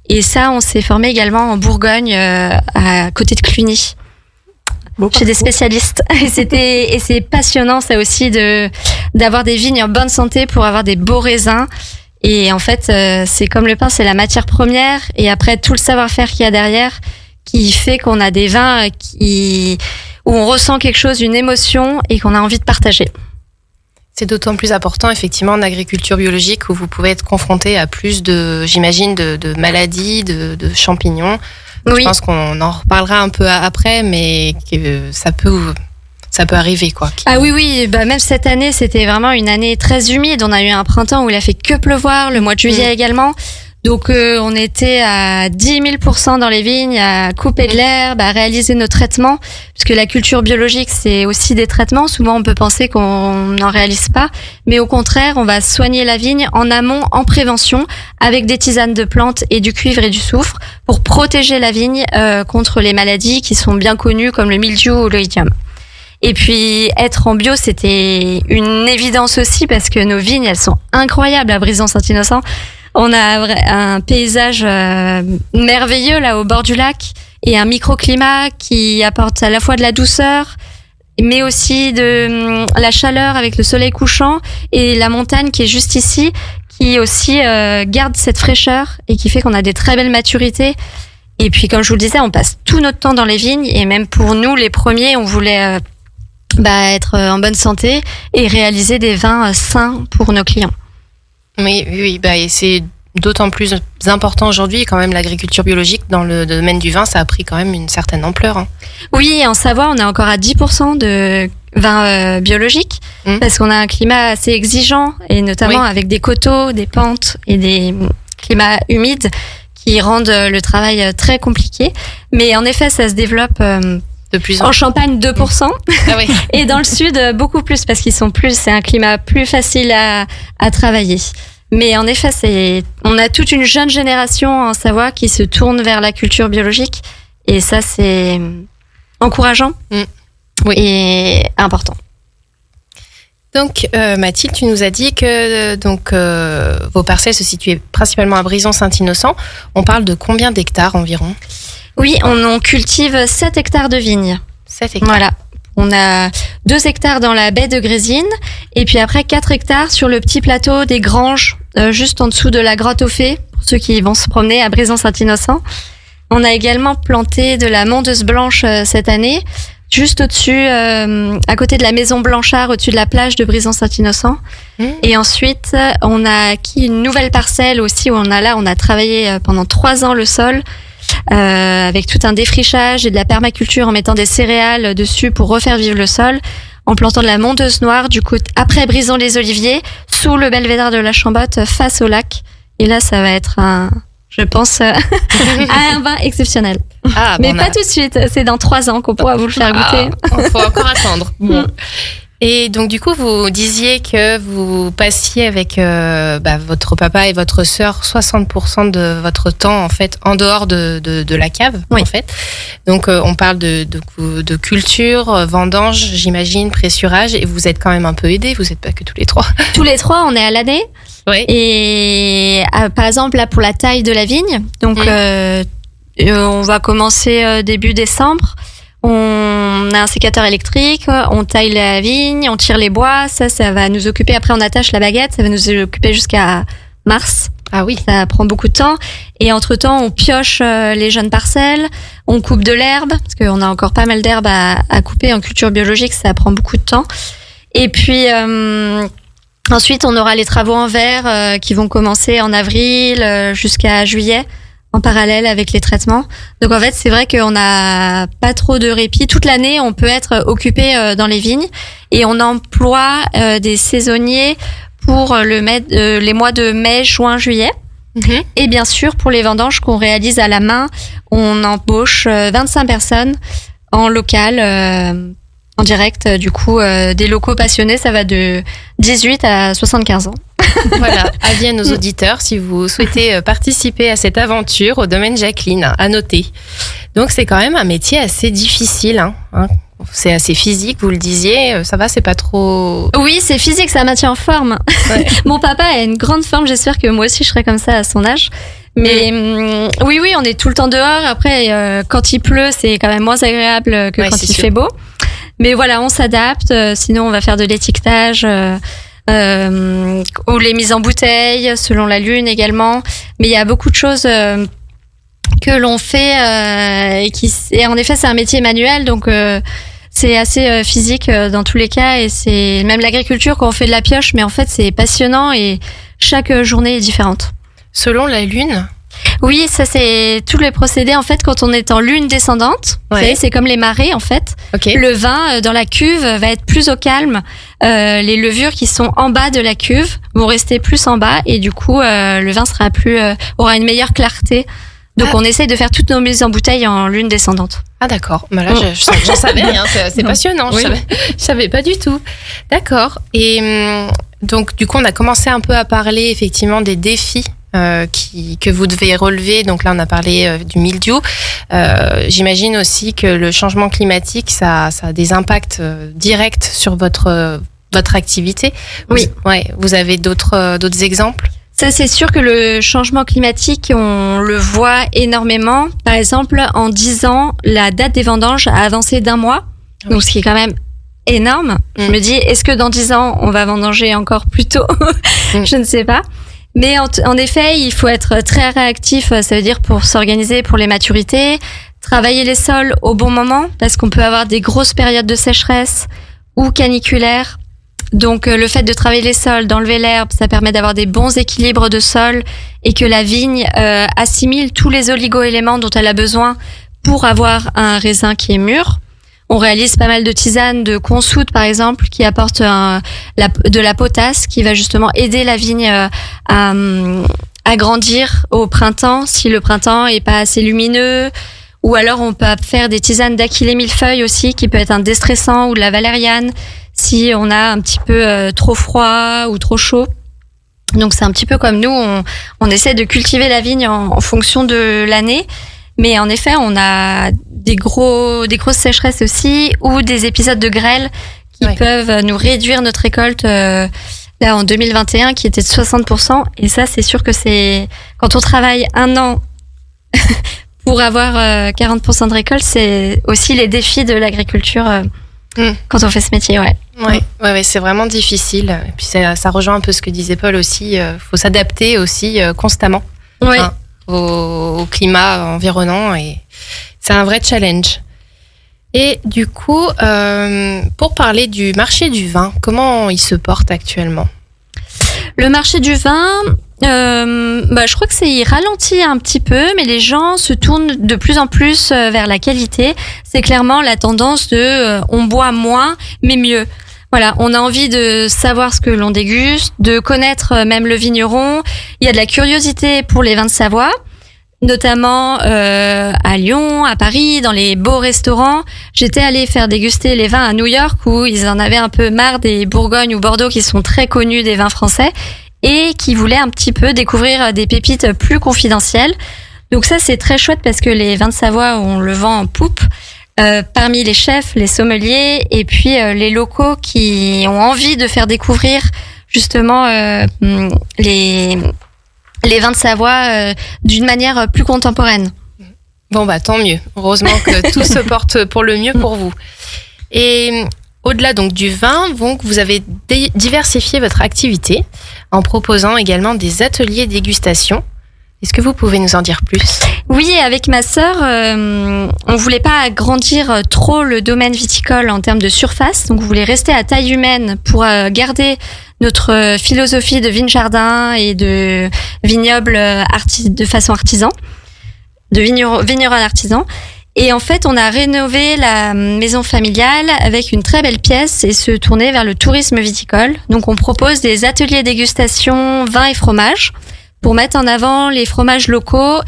Et ça, on s'est formé également en Bourgogne, à côté de Cluny. Chez des spécialistes. Et c'est passionnant, ça aussi, d'avoir des vignes en bonne santé pour avoir des beaux raisins. Et en fait, c'est comme le pain, c'est la matière première. Et après, tout le savoir-faire qu'il y a derrière, qui fait qu'on a des vins où on ressent quelque chose, une émotion, et qu'on a envie de partager. C'est d'autant plus important, effectivement, en agriculture biologique, où vous pouvez être confronté à plus j'imagine, de maladies, de champignons. Oui. Je pense qu'on en reparlera un peu après, mais que ça peut arriver, quoi. Ah oui, bah même cette année, c'était vraiment une année très humide. On a eu un printemps où il a fait que pleuvoir, le mois de juillet également. Donc on était à 10 000% dans les vignes, à couper de l'herbe, à réaliser nos traitements, puisque la culture biologique, c'est aussi des traitements. Souvent, on peut penser qu'on n'en réalise pas, mais au contraire, on va soigner la vigne en amont, en prévention, avec des tisanes de plantes et du cuivre et du soufre, pour protéger la vigne contre les maladies qui sont bien connues, comme le mildiou ou l'oïdium. Et puis, être en bio, c'était une évidence aussi, parce que nos vignes, elles sont incroyables à Brison-Saint-Innocent. On a un paysage merveilleux là au bord du lac et un microclimat qui apporte à la fois de la douceur, mais aussi de la chaleur avec le soleil couchant, et la montagne qui est juste ici, qui aussi garde cette fraîcheur et qui fait qu'on a des très belles maturités. Et puis, comme je vous le disais, on passe tout notre temps dans les vignes, et même pour nous, les premiers, on voulait être en bonne santé et réaliser des vins sains pour nos clients. Oui, et c'est d'autant plus important aujourd'hui, quand même, l'agriculture biologique dans le domaine du vin, ça a pris quand même une certaine ampleur. Hein. Oui, en Savoie, on est encore à 10% de vins biologiques, parce qu'on a un climat assez exigeant, et notamment avec des coteaux, des pentes et des climats humides qui rendent le travail très compliqué. Mais en effet, ça se développe de plus en Champagne 2%, et dans le sud beaucoup plus, parce c'est un climat plus facile à travailler. Mais en effet, on a toute une jeune génération en Savoie qui se tourne vers la culture biologique, et ça, c'est encourageant et important. Donc, Mathilde, tu nous as dit que vos parcelles se situaient principalement à Brison-Saint-Innocent. On parle de combien d'hectares environ ? Oui, on cultive 7 hectares de vignes. 7 hectares. Voilà. On a 2 hectares dans la baie de Grésines, et puis après 4 hectares sur le petit plateau des Granges, juste en dessous de la grotte aux Fées, pour ceux qui vont se promener à Brison-Saint-Innocent. On a également planté de la mondeuse blanche cette année, juste au-dessus, à côté de la maison Blanchard, au-dessus de la plage de Brison-Saint-Innocent. Et ensuite, on a acquis une nouvelle parcelle aussi, où on a travaillé pendant 3 ans le sol, avec tout un défrichage et de la permaculture, en mettant des céréales dessus pour refaire vivre le sol, en plantant de la mondeuse noire du coup après Brison-les-Oliviers, sous le belvédère de la Chambotte, face au lac. Et là, ça va être un vin exceptionnel. Mais pas tout de suite, c'est dans 3 ans qu'on pourra vous le faire goûter. Il faut encore attendre. Bon. Et donc, du coup, vous disiez que vous passiez avec votre papa et votre sœur 60% de votre temps, en fait, en dehors de la cave, en fait. Donc, on parle de culture, vendange, j'imagine, pressurage, et vous êtes quand même un peu aidés, vous n'êtes pas que tous les 3. Tous les 3, on est à l'année. Oui. Et par exemple, là, pour la taille de la vigne, donc on va commencer début décembre. On a un sécateur électrique, on taille la vigne, on tire les bois, ça va nous occuper. Après, on attache la baguette, ça va nous occuper jusqu'à mars. Ah oui. Ça prend beaucoup de temps. Et entre-temps, on pioche les jeunes parcelles, on coupe de l'herbe, parce qu'on a encore pas mal d'herbe à couper. En culture biologique, ça prend beaucoup de temps. Et puis, ensuite, on aura les travaux en verre qui vont commencer en avril jusqu'à juillet, en parallèle avec les traitements. Donc en fait, c'est vrai qu'on n'a pas trop de répit. Toute l'année, on peut être occupé dans les vignes, et on emploie des saisonniers pour les mois de mai, juin, juillet. Et bien sûr, pour les vendanges qu'on réalise à la main, on embauche 25 personnes en local, en direct, du coup, des locaux passionnés. Ça va de 18 à 75 ans. Voilà, avis à nos auditeurs, si vous souhaitez participer à cette aventure au domaine Jacqueline, à noter. Donc c'est quand même un métier assez difficile, hein. C'est assez physique, vous le disiez, ça va, c'est pas trop... Oui, c'est physique, ça maintient en forme. Ouais. Mon papa a une grande forme, j'espère que moi aussi je serai comme ça à son âge. Mais oui, on est tout le temps dehors. Après, quand il pleut, c'est quand même moins agréable que quand il fait beau. Mais voilà, on s'adapte, sinon on va faire de l'étiquetage... ou les mises en bouteille selon la lune également, mais il y a beaucoup de choses que l'on fait et en effet c'est un métier manuel, donc c'est assez physique dans tous les cas, et c'est même l'agriculture quand on fait de la pioche, mais en fait c'est passionnant et chaque journée est différente. Selon la lune ? Oui, ça c'est tous les procédés en fait quand on est en lune descendante. Vous savez, c'est comme les marées en fait. Okay. Le vin dans la cuve va être plus au calme. Les levures qui sont en bas de la cuve vont rester plus en bas et du coup le vin aura une meilleure clarté. Donc on essaye de faire toutes nos mises en bouteille en lune descendante. Ah d'accord, bah là j'en savais rien, c'est passionnant, je savais pas du tout. D'accord, et donc du coup on a commencé un peu à parler effectivement des défis que vous devez relever. Donc là on a parlé du mildiou. J'imagine aussi que le changement climatique ça a des impacts directs sur votre activité. Oui. Vous avez d'autres exemples? Ça, c'est sûr que le changement climatique, on le voit énormément. Par exemple, en 10 ans, la date des vendanges a avancé d'1 mois. Donc, ce qui est quand même énorme. Je me dis, est-ce que dans 10 ans, on va vendanger encore plus tôt? Je ne sais pas. Mais en effet, il faut être très réactif. Ça veut dire pour s'organiser pour les maturités, travailler les sols au bon moment, parce qu'on peut avoir des grosses périodes de sécheresse ou caniculaires. Donc le fait de travailler les sols, d'enlever l'herbe, ça permet d'avoir des bons équilibres de sol et que la vigne assimile tous les oligo-éléments dont elle a besoin pour avoir un raisin qui est mûr. On réalise pas mal de tisanes de consoude par exemple qui apportent de la potasse qui va justement aider la vigne à grandir au printemps si le printemps est pas assez lumineux. Ou alors on peut faire des tisanes d'Achillée millefeuille aussi qui peut être un déstressant ou de la valériane si on a un petit peu trop froid ou trop chaud. Donc c'est un petit peu comme nous, on essaie de cultiver la vigne en fonction de l'année. Mais en effet, on a des grosses sécheresses aussi ou des épisodes de grêle qui peuvent nous réduire notre récolte là en 2021 qui était de 60%. Et ça, c'est sûr que c'est quand on travaille 1 an pour avoir 40% de récolte, c'est aussi les défis de l'agriculture quand on fait ce métier, Ouais, c'est vraiment difficile. Et puis ça rejoint un peu ce que disait Paul aussi. Faut s'adapter aussi constamment au climat environnant et c'est un vrai challenge. Et du coup, pour parler du marché du vin, comment il se porte actuellement? Le marché du vin, je crois que il ralentit un petit peu, mais les gens se tournent de plus en plus vers la qualité. C'est clairement la tendance de on boit moins, mais mieux. Voilà, on a envie de savoir ce que l'on déguste, de connaître même le vigneron. Il y a de la curiosité pour les vins de Savoie, notamment à Lyon, à Paris, dans les beaux restaurants. J'étais allée faire déguster les vins à New York où ils en avaient un peu marre des Bourgogne ou Bordeaux qui sont très connus des vins français et qui voulaient un petit peu découvrir des pépites plus confidentielles. Donc ça, c'est très chouette parce que les vins de Savoie, on le vend en poupe. Parmi les chefs, les sommeliers et puis les locaux qui ont envie de faire découvrir justement les vins de Savoie d'une manière plus contemporaine. Bon tant mieux. Heureusement que tout se porte pour le mieux pour vous. Et au-delà donc du vin, vous avez diversifié votre activité en proposant également des ateliers dégustation. Est-ce que vous pouvez nous en dire plus? Oui, avec ma sœur, on voulait pas agrandir trop le domaine viticole en termes de surface, donc on voulait rester à taille humaine pour garder notre philosophie de vigne-jardin et de vignoble de façon artisan, de vigneron artisan. Et en fait, on a rénové la maison familiale avec une très belle pièce et se tourner vers le tourisme viticole. Donc on propose des ateliers dégustation vin et fromage pour mettre en avant les fromages locaux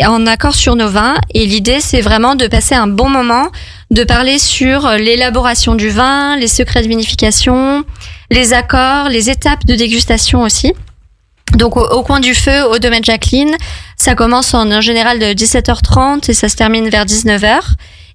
en accord sur nos vins. Et l'idée, c'est vraiment de passer un bon moment, de parler sur l'élaboration du vin, les secrets de vinification, les accords, les étapes de dégustation aussi. Donc au coin du feu, au domaine Jacqueline, ça commence en général de 17h30 et ça se termine vers 19h.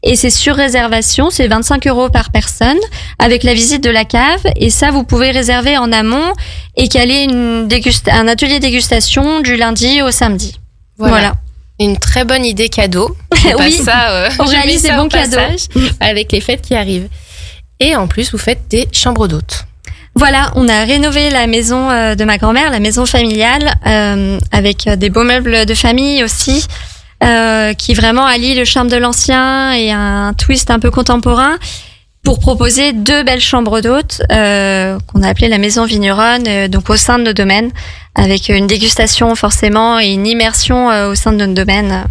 Et c'est sur réservation, c'est 25 € par personne avec la visite de la cave. Et ça, vous pouvez réserver en amont et caler un atelier dégustation du lundi au samedi. Voilà. Une très bonne idée cadeau. Oui, on réalise des bons cadeaux avec les fêtes qui arrivent. Et en plus, vous faites des chambres d'hôtes. Voilà, on a rénové la maison de ma grand-mère, la maison familiale, avec des beaux meubles de famille aussi, qui vraiment allient le charme de l'ancien et un twist un peu contemporain pour proposer 2 belles chambres d'hôtes qu'on a appelées la maison vigneronne, donc au sein de nos domaines, avec une dégustation forcément et une immersion au sein de notre domaine.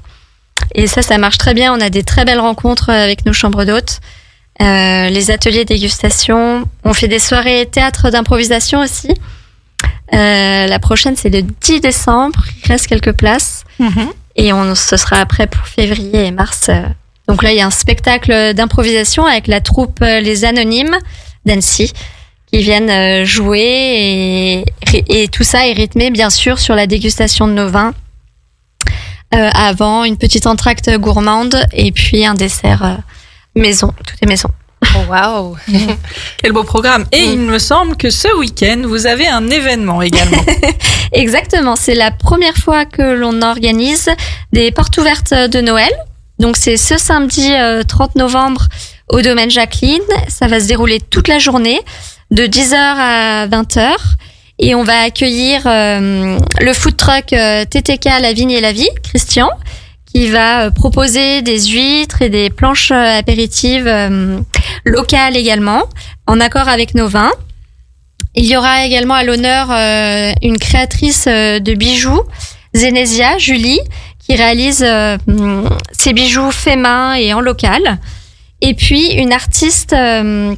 Et ça marche très bien. On a des très belles rencontres avec nos chambres d'hôtes. Les ateliers dégustation. On fait des soirées théâtre d'improvisation aussi. La prochaine, c'est le 10 décembre. Il reste quelques places. Et ce sera après pour février et mars. Donc là, il y a un spectacle d'improvisation avec la troupe Les Anonymes d'Annecy qui viennent jouer. Et tout ça est rythmé, bien sûr, sur la dégustation de nos vins. Avant, une petite entracte gourmande et puis un dessert maison. Tout est maison. Waouh. Quel beau programme. Et il me semble que ce week-end, vous avez un événement également. Exactement. C'est la première fois que l'on organise des portes ouvertes de Noël. Donc, c'est ce samedi 30 novembre au domaine Jacqueline. Ça va se dérouler toute la journée, de 10h à 20h. Et on va accueillir le food truck TTK La Vigne et la Vie, Christian, qui va proposer des huîtres et des planches apéritives locales également, en accord avec nos vins. Il y aura également à l'honneur une créatrice de bijoux, Zénésia, Julie, qui réalise ses bijoux faits main et en local. Et puis une artiste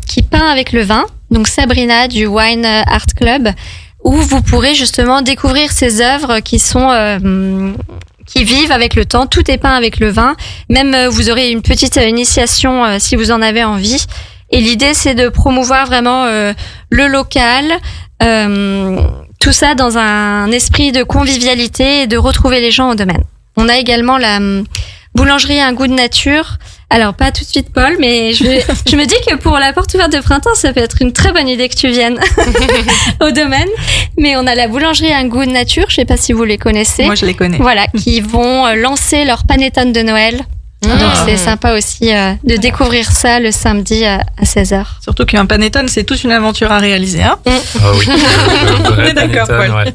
qui peint avec le vin, donc Sabrina du Wine Art Club, où vous pourrez justement découvrir ces œuvres qui sont qui vivent avec le temps. Tout est peint avec le vin. Même vous aurez une petite initiation si vous en avez envie. Et l'idée, c'est de promouvoir vraiment le local, tout ça dans un esprit de convivialité et de retrouver les gens au domaine. On a également la boulangerie Un Goût de Nature. Alors, pas tout de suite, Paul, mais je me dis que pour la porte ouverte de printemps, ça peut être une très bonne idée que tu viennes au domaine. Mais on a la boulangerie Un Goût de Nature, je sais pas si vous les connaissez. Moi, je les connais. Voilà, qui vont lancer leur panettone de Noël. Donc, c'est sympa aussi de découvrir ça le samedi à 16h. Surtout qu'un panettone, c'est toute une aventure à réaliser. Hein. Ah oui. On est d'accord, Paul. Ouais.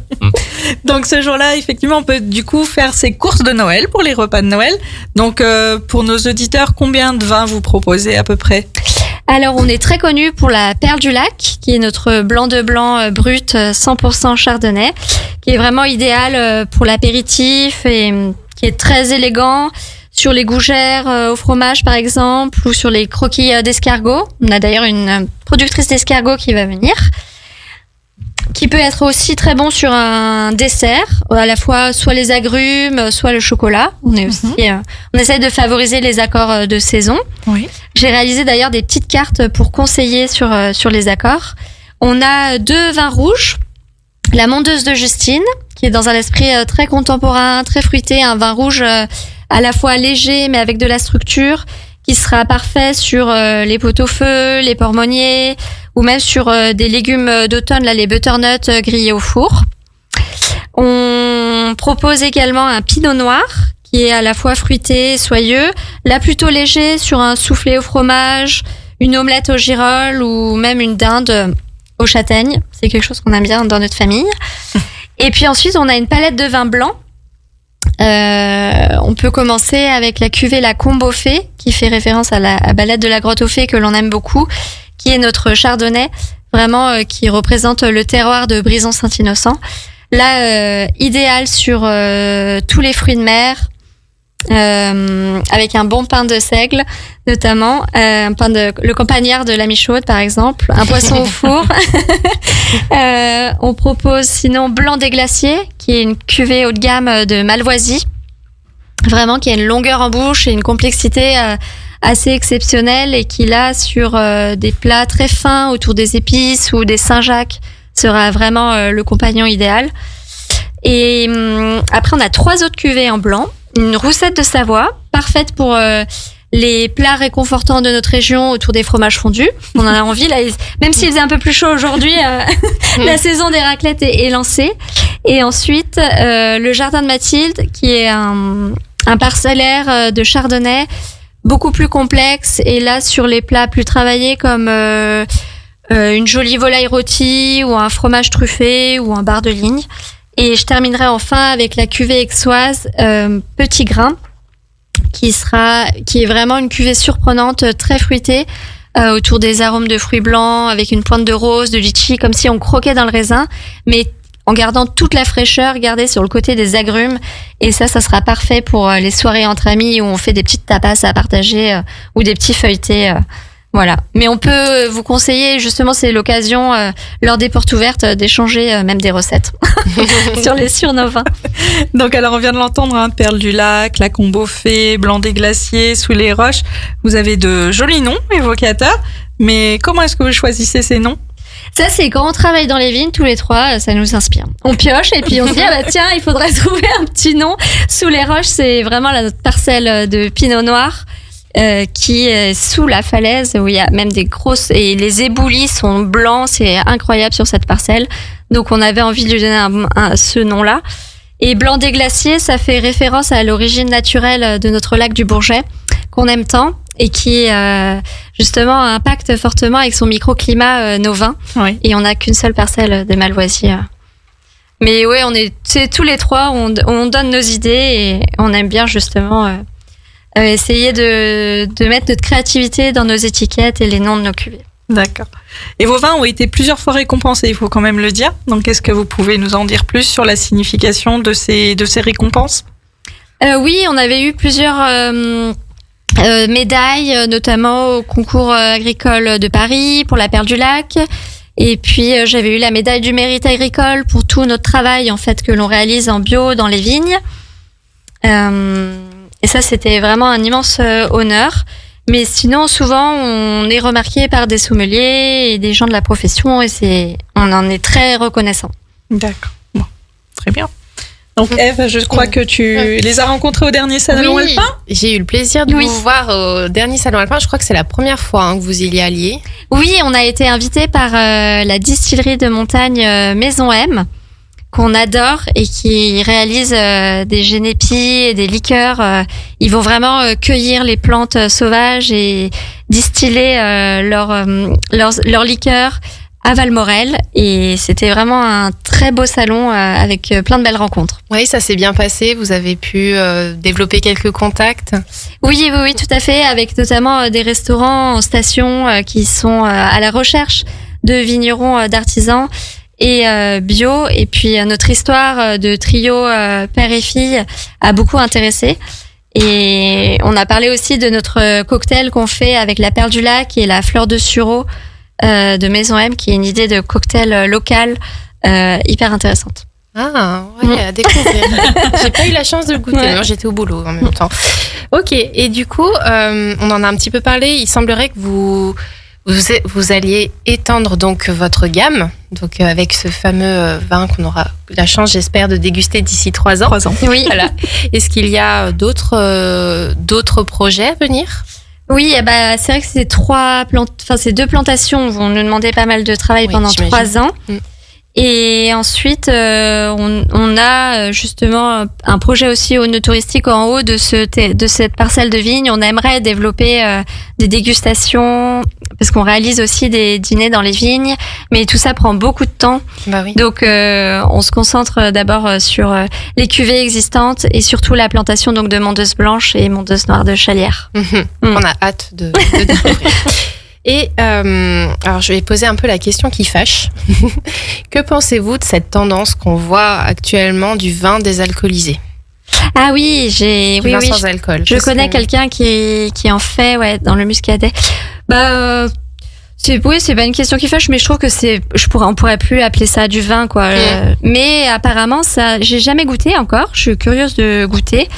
Donc ce jour-là, effectivement, on peut du coup faire ses courses de Noël pour les repas de Noël. Donc pour nos auditeurs, combien de vins vous proposez à peu près ? Alors on est très connu pour la Perle du Lac, qui est notre blanc de blanc brut 100% chardonnay, qui est vraiment idéal pour l'apéritif et qui est très élégant. Sur les gougères au fromage, par exemple, ou sur les croquis d'escargot. On a d'ailleurs une productrice d'escargot qui va venir, qui peut être aussi très bon sur un dessert, à la fois soit les agrumes, soit le chocolat. On est aussi, on essaie de favoriser les accords de saison. Oui. J'ai réalisé d'ailleurs des petites cartes pour conseiller sur les accords. On a 2 vins rouges. La Mondeuse de Justine, qui est dans un esprit très contemporain, très fruité, un vin rouge à la fois léger mais avec de la structure, qui sera parfait sur les pot-au-feu, les porc-monniers ou même sur des légumes d'automne, là les butternuts grillés au four. On propose également un pinot noir qui est à la fois fruité, soyeux, là plutôt léger sur un soufflé au fromage, une omelette au girolles ou même une dinde aux châtaignes. C'est quelque chose qu'on aime bien dans notre famille. Et puis ensuite, on a une palette de vins blancs. On peut commencer avec la cuvée La Combe aux Fées, qui fait référence à la balade de la grotte aux Fées que l'on aime beaucoup, qui est notre chardonnay, vraiment qui représente le terroir de Brison-Saint-Innocent. Là, idéal sur tous les fruits de mer, avec un bon pain de seigle, notamment le campagnard de la Michaude, par exemple, un poisson au four. On propose sinon Blanc des Glaciers, qui est une cuvée haut de gamme de Malvoisie, vraiment qui a une longueur en bouche et une complexité assez exceptionnelle, et qui là sur des plats très fins autour des épices ou des Saint-Jacques sera vraiment le compagnon idéal. Et après on a 3 autres cuvées en blanc. Une roussette de Savoie, parfaite pour les plats réconfortants de notre région autour des fromages fondus. On en a envie, là, même s'il faisait un peu plus chaud aujourd'hui, la saison des raclettes est lancée. Et ensuite, le Jardin de Mathilde, qui est un parcellaire de chardonnay, beaucoup plus complexe. Et là, sur les plats plus travaillés comme une jolie volaille rôtie ou un fromage truffé ou un bar de ligne. Et je terminerai enfin avec la cuvée aixoise Petit Grain, qui est vraiment une cuvée surprenante, très fruitée, autour des arômes de fruits blancs, avec une pointe de rose, de litchi, comme si on croquait dans le raisin, mais en gardant toute la fraîcheur, garder sur le côté des agrumes. Et ça sera parfait pour les soirées entre amis où on fait des petites tapas à partager ou des petits feuilletés. Voilà. Mais on peut vous conseiller, justement, c'est l'occasion, lors des portes ouvertes, d'échanger même des recettes sur nos vins. Donc alors on vient de l'entendre, hein, Perle du Lac, La Combo Fée, Blanc des Glaciers, Sous les Roches. Vous avez de jolis noms évocateurs, mais comment est-ce que vous choisissez ces noms ? Ça, c'est quand on travaille dans les vignes, tous les trois, ça nous inspire. On pioche et puis on se dit, ah bah tiens, il faudrait trouver un petit nom. Sous les Roches, c'est vraiment notre parcelle de Pinot Noir. Qui est sous la falaise où il y a même des grosses et les éboulis sont blancs, c'est incroyable sur cette parcelle. Donc on avait envie de lui donner ce nom-là. Et Blanc des Glaciers, ça fait référence à l'origine naturelle de notre lac du Bourget qu'on aime tant et qui justement impacte fortement avec son microclimat nos vins. Oui. Et on n'a qu'une seule parcelle de Malvoisie. Mais ouais, c'est tous les trois, on donne nos idées et on aime bien justement essayer de mettre notre créativité dans nos étiquettes et les noms de nos cuvées. D'accord. Et vos vins ont été plusieurs fois récompensés, il faut quand même le dire. Donc est-ce que vous pouvez nous en dire plus sur la signification de ces récompenses ? Oui, on avait eu plusieurs médailles, notamment au concours agricole de Paris pour la Perle du Lac. Et puis j'avais eu la médaille du mérite agricole pour tout notre travail en fait que l'on réalise en bio dans les vignes. Et ça, c'était vraiment un immense honneur. Mais sinon, souvent, on est remarqué par des sommeliers et des gens de la profession et on en est très reconnaissant. D'accord. Bon, très bien. Donc, Ève, je crois que tu les as rencontrés au dernier Salon Alpin ? J'ai eu le plaisir de vous voir au dernier Salon Alpin. Je crois que c'est la première fois que vous y alliez. Oui, on a été invités par la distillerie de montagne Maison M, qu'on adore et qui réalise des génépies et des liqueurs. Ils vont vraiment cueillir les plantes sauvages et distiller leurs liqueurs à Valmorel. Et c'était vraiment un très beau salon avec plein de belles rencontres. Oui, ça s'est bien passé. Vous avez pu développer quelques contacts. Oui, tout à fait, avec notamment des restaurants en station qui sont à la recherche de vignerons d'artisans et bio. Et puis notre histoire de trio père et fille a beaucoup intéressé. Et on a parlé aussi de notre cocktail qu'on fait avec la Perle du Lac et la fleur de sureau de Maison M, qui est une idée de cocktail local hyper intéressante. Ah, ouais, à découvrir. J'ai pas eu la chance de le goûter, mais j'étais au boulot en même temps. Ok, et du coup, on en a un petit peu parlé. Il semblerait que vous alliez étendre donc votre gamme, donc avec ce fameux vin qu'on aura la chance, j'espère, de déguster d'ici 3 ans. 3 ans. Oui. Voilà. Est-ce qu'il y a d'autres projets à venir ? Oui, bah c'est vrai que ces 2 plantations vont nous demander pas mal de travail pendant j'imagine. 3 ans. Et ensuite, on a justement un projet aussi touristique en haut de cette parcelle de vigne. On aimerait développer des dégustations parce qu'on réalise aussi des dîners dans les vignes, mais tout ça prend beaucoup de temps. Bah oui. Donc, on se concentre d'abord sur les cuvées existantes et surtout la plantation donc de Mondeuse Blanche et Mondeuse Noire de Chalière. On a hâte de découvrir. Et alors je vais poser un peu la question qui fâche. Que pensez-vous de cette tendance qu'on voit actuellement du vin désalcoolisé ? Ah oui, vin sans alcool. Je connais quelqu'un qui en fait dans le Muscadet. Bah c'est pas une question qui fâche, mais je trouve que on pourrait plus appeler ça du vin quoi. Mais apparemment ça, j'ai jamais goûté encore. Je suis curieuse de goûter.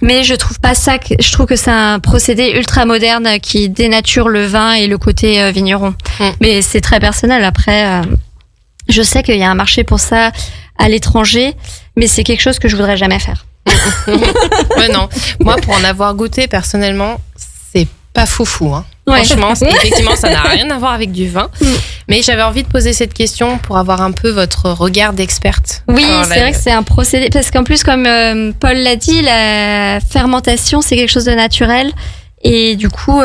Mais je trouve pas ça. Je trouve que c'est un procédé ultra moderne qui dénature le vin et le côté vigneron. Mais c'est très personnel. Après, je sais qu'il y a un marché pour ça à l'étranger, mais c'est quelque chose que je voudrais jamais faire. Ouais, non. Moi, pour en avoir goûté personnellement, c'est pas foufou. Hein. Ouais. Franchement, effectivement, ça n'a rien à voir avec du vin. Mais j'avais envie de poser cette question pour avoir un peu votre regard d'experte. Oui, c'est vrai que c'est un procédé. Parce qu'en plus, comme Paul l'a dit, la fermentation, c'est quelque chose de naturel. Et du coup,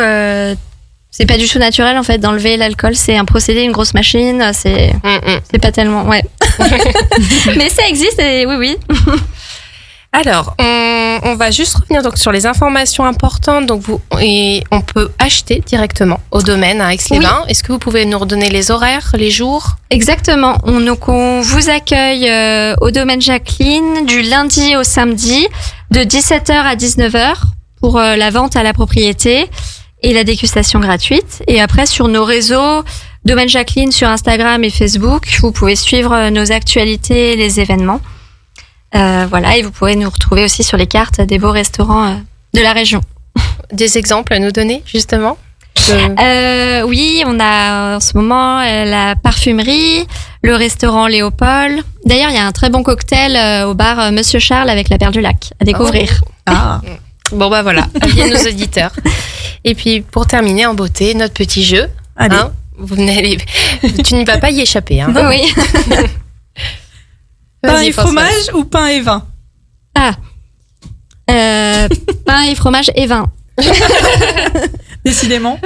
c'est pas du tout naturel, en fait, d'enlever l'alcool. C'est un procédé, une grosse machine. C'est pas tellement... Ouais. Mais ça existe et oui. Alors, on va juste revenir donc sur les informations importantes. Donc on peut acheter directement au domaine à Aix-les-Bains. Est-ce que vous pouvez nous redonner les horaires, les jours? Exactement. On vous accueille au domaine Jacqueline du lundi au samedi de 17h à 19h pour la vente à la propriété et la dégustation gratuite. Et après, sur nos réseaux, domaine Jacqueline sur Instagram et Facebook, vous pouvez suivre nos actualités et les événements. Voilà, et vous pouvez nous retrouver aussi sur les cartes des beaux restaurants de la région. Des exemples à nous donner, justement? Oui, on a en ce moment la parfumerie, le restaurant Léopold. D'ailleurs, il y a un très bon cocktail au bar Monsieur Charles avec la Perle du Lac à découvrir. Ah. Bon, bah voilà, avis à nos auditeurs. Et puis, pour terminer en beauté, notre petit jeu. Allez. Hein, tu ne vas pas y échapper. Hein. Oui. Pain Vas-y, et Françoise. fromage ou pain et vin? Pain et fromage et vin. Décidément.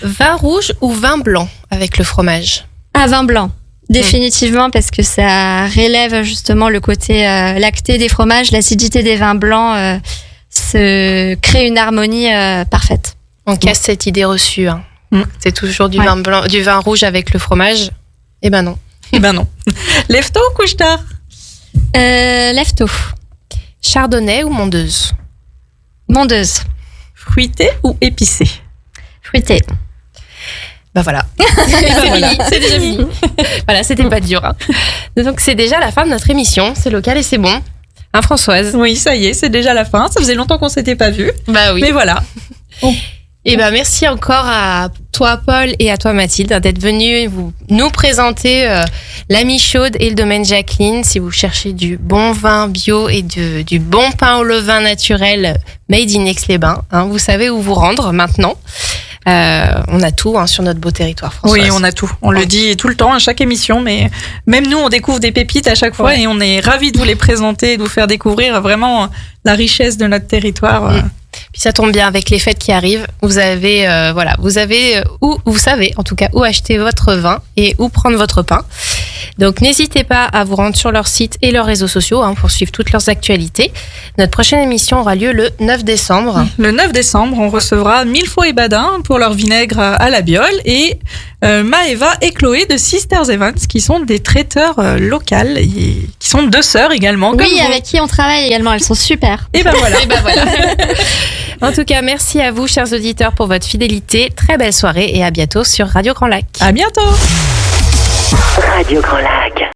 Vin rouge ou vin blanc avec le fromage? Vin blanc. Définitivement, parce que ça relève justement le côté lacté des fromages, l'acidité des vins blancs se crée une harmonie parfaite. On casse cette idée reçue. Hein. C'est toujours du Ouais. vin blanc, du vin rouge avec le fromage. Eh ben non. Eh ben non. Lève-tôt ou couche tard? Lève-tôt. Chardonnay ou mondeuse? Mondeuse. Fruité ou épicé? Fruité. Bah voilà. C'est déjà fini. Voilà, c'était pas dur. Hein. Donc c'est déjà la fin de notre émission. C'est local et c'est bon. Hein, Françoise? Oui, ça y est, c'est déjà la fin. Ça faisait longtemps qu'on s'était pas vus. Bah oui. Mais voilà. Et ben merci encore à toi Paul et à toi Mathilde d'être venus nous présenter la Michaude et le domaine Jacqueline. Si vous cherchez du bon vin bio et du bon pain au levain naturel made in Aix-les-Bains, hein, vous savez où vous rendre maintenant. On a tout sur notre beau territoire, Françoise. Oui, on a tout. On le dit tout le temps à chaque émission, mais même nous, on découvre des pépites à chaque fois et on est ravis de vous les présenter, de vous faire découvrir vraiment la richesse de notre territoire. Puis ça tombe bien avec les fêtes qui arrivent. Vous avez, vous savez en tout cas où acheter votre vin et où prendre votre pain. Donc n'hésitez pas à vous rendre sur leur site et leurs réseaux sociaux pour suivre toutes leurs actualités. Notre prochaine émission aura lieu le 9 décembre. Le 9 décembre, on recevra Millefoy et Badin pour leur vinaigre à la biole et Maëva et Chloé de Sisters Evans qui sont des traiteurs locales et qui sont deux sœurs également. Comme Oui, vous. avec qui on travaille également. Elles sont super. Et ben voilà. Et ben voilà. En tout cas, merci à vous, chers auditeurs, pour votre fidélité. Très belle soirée et à bientôt sur Radio Grand Lac. À bientôt. Radio Grand Lac.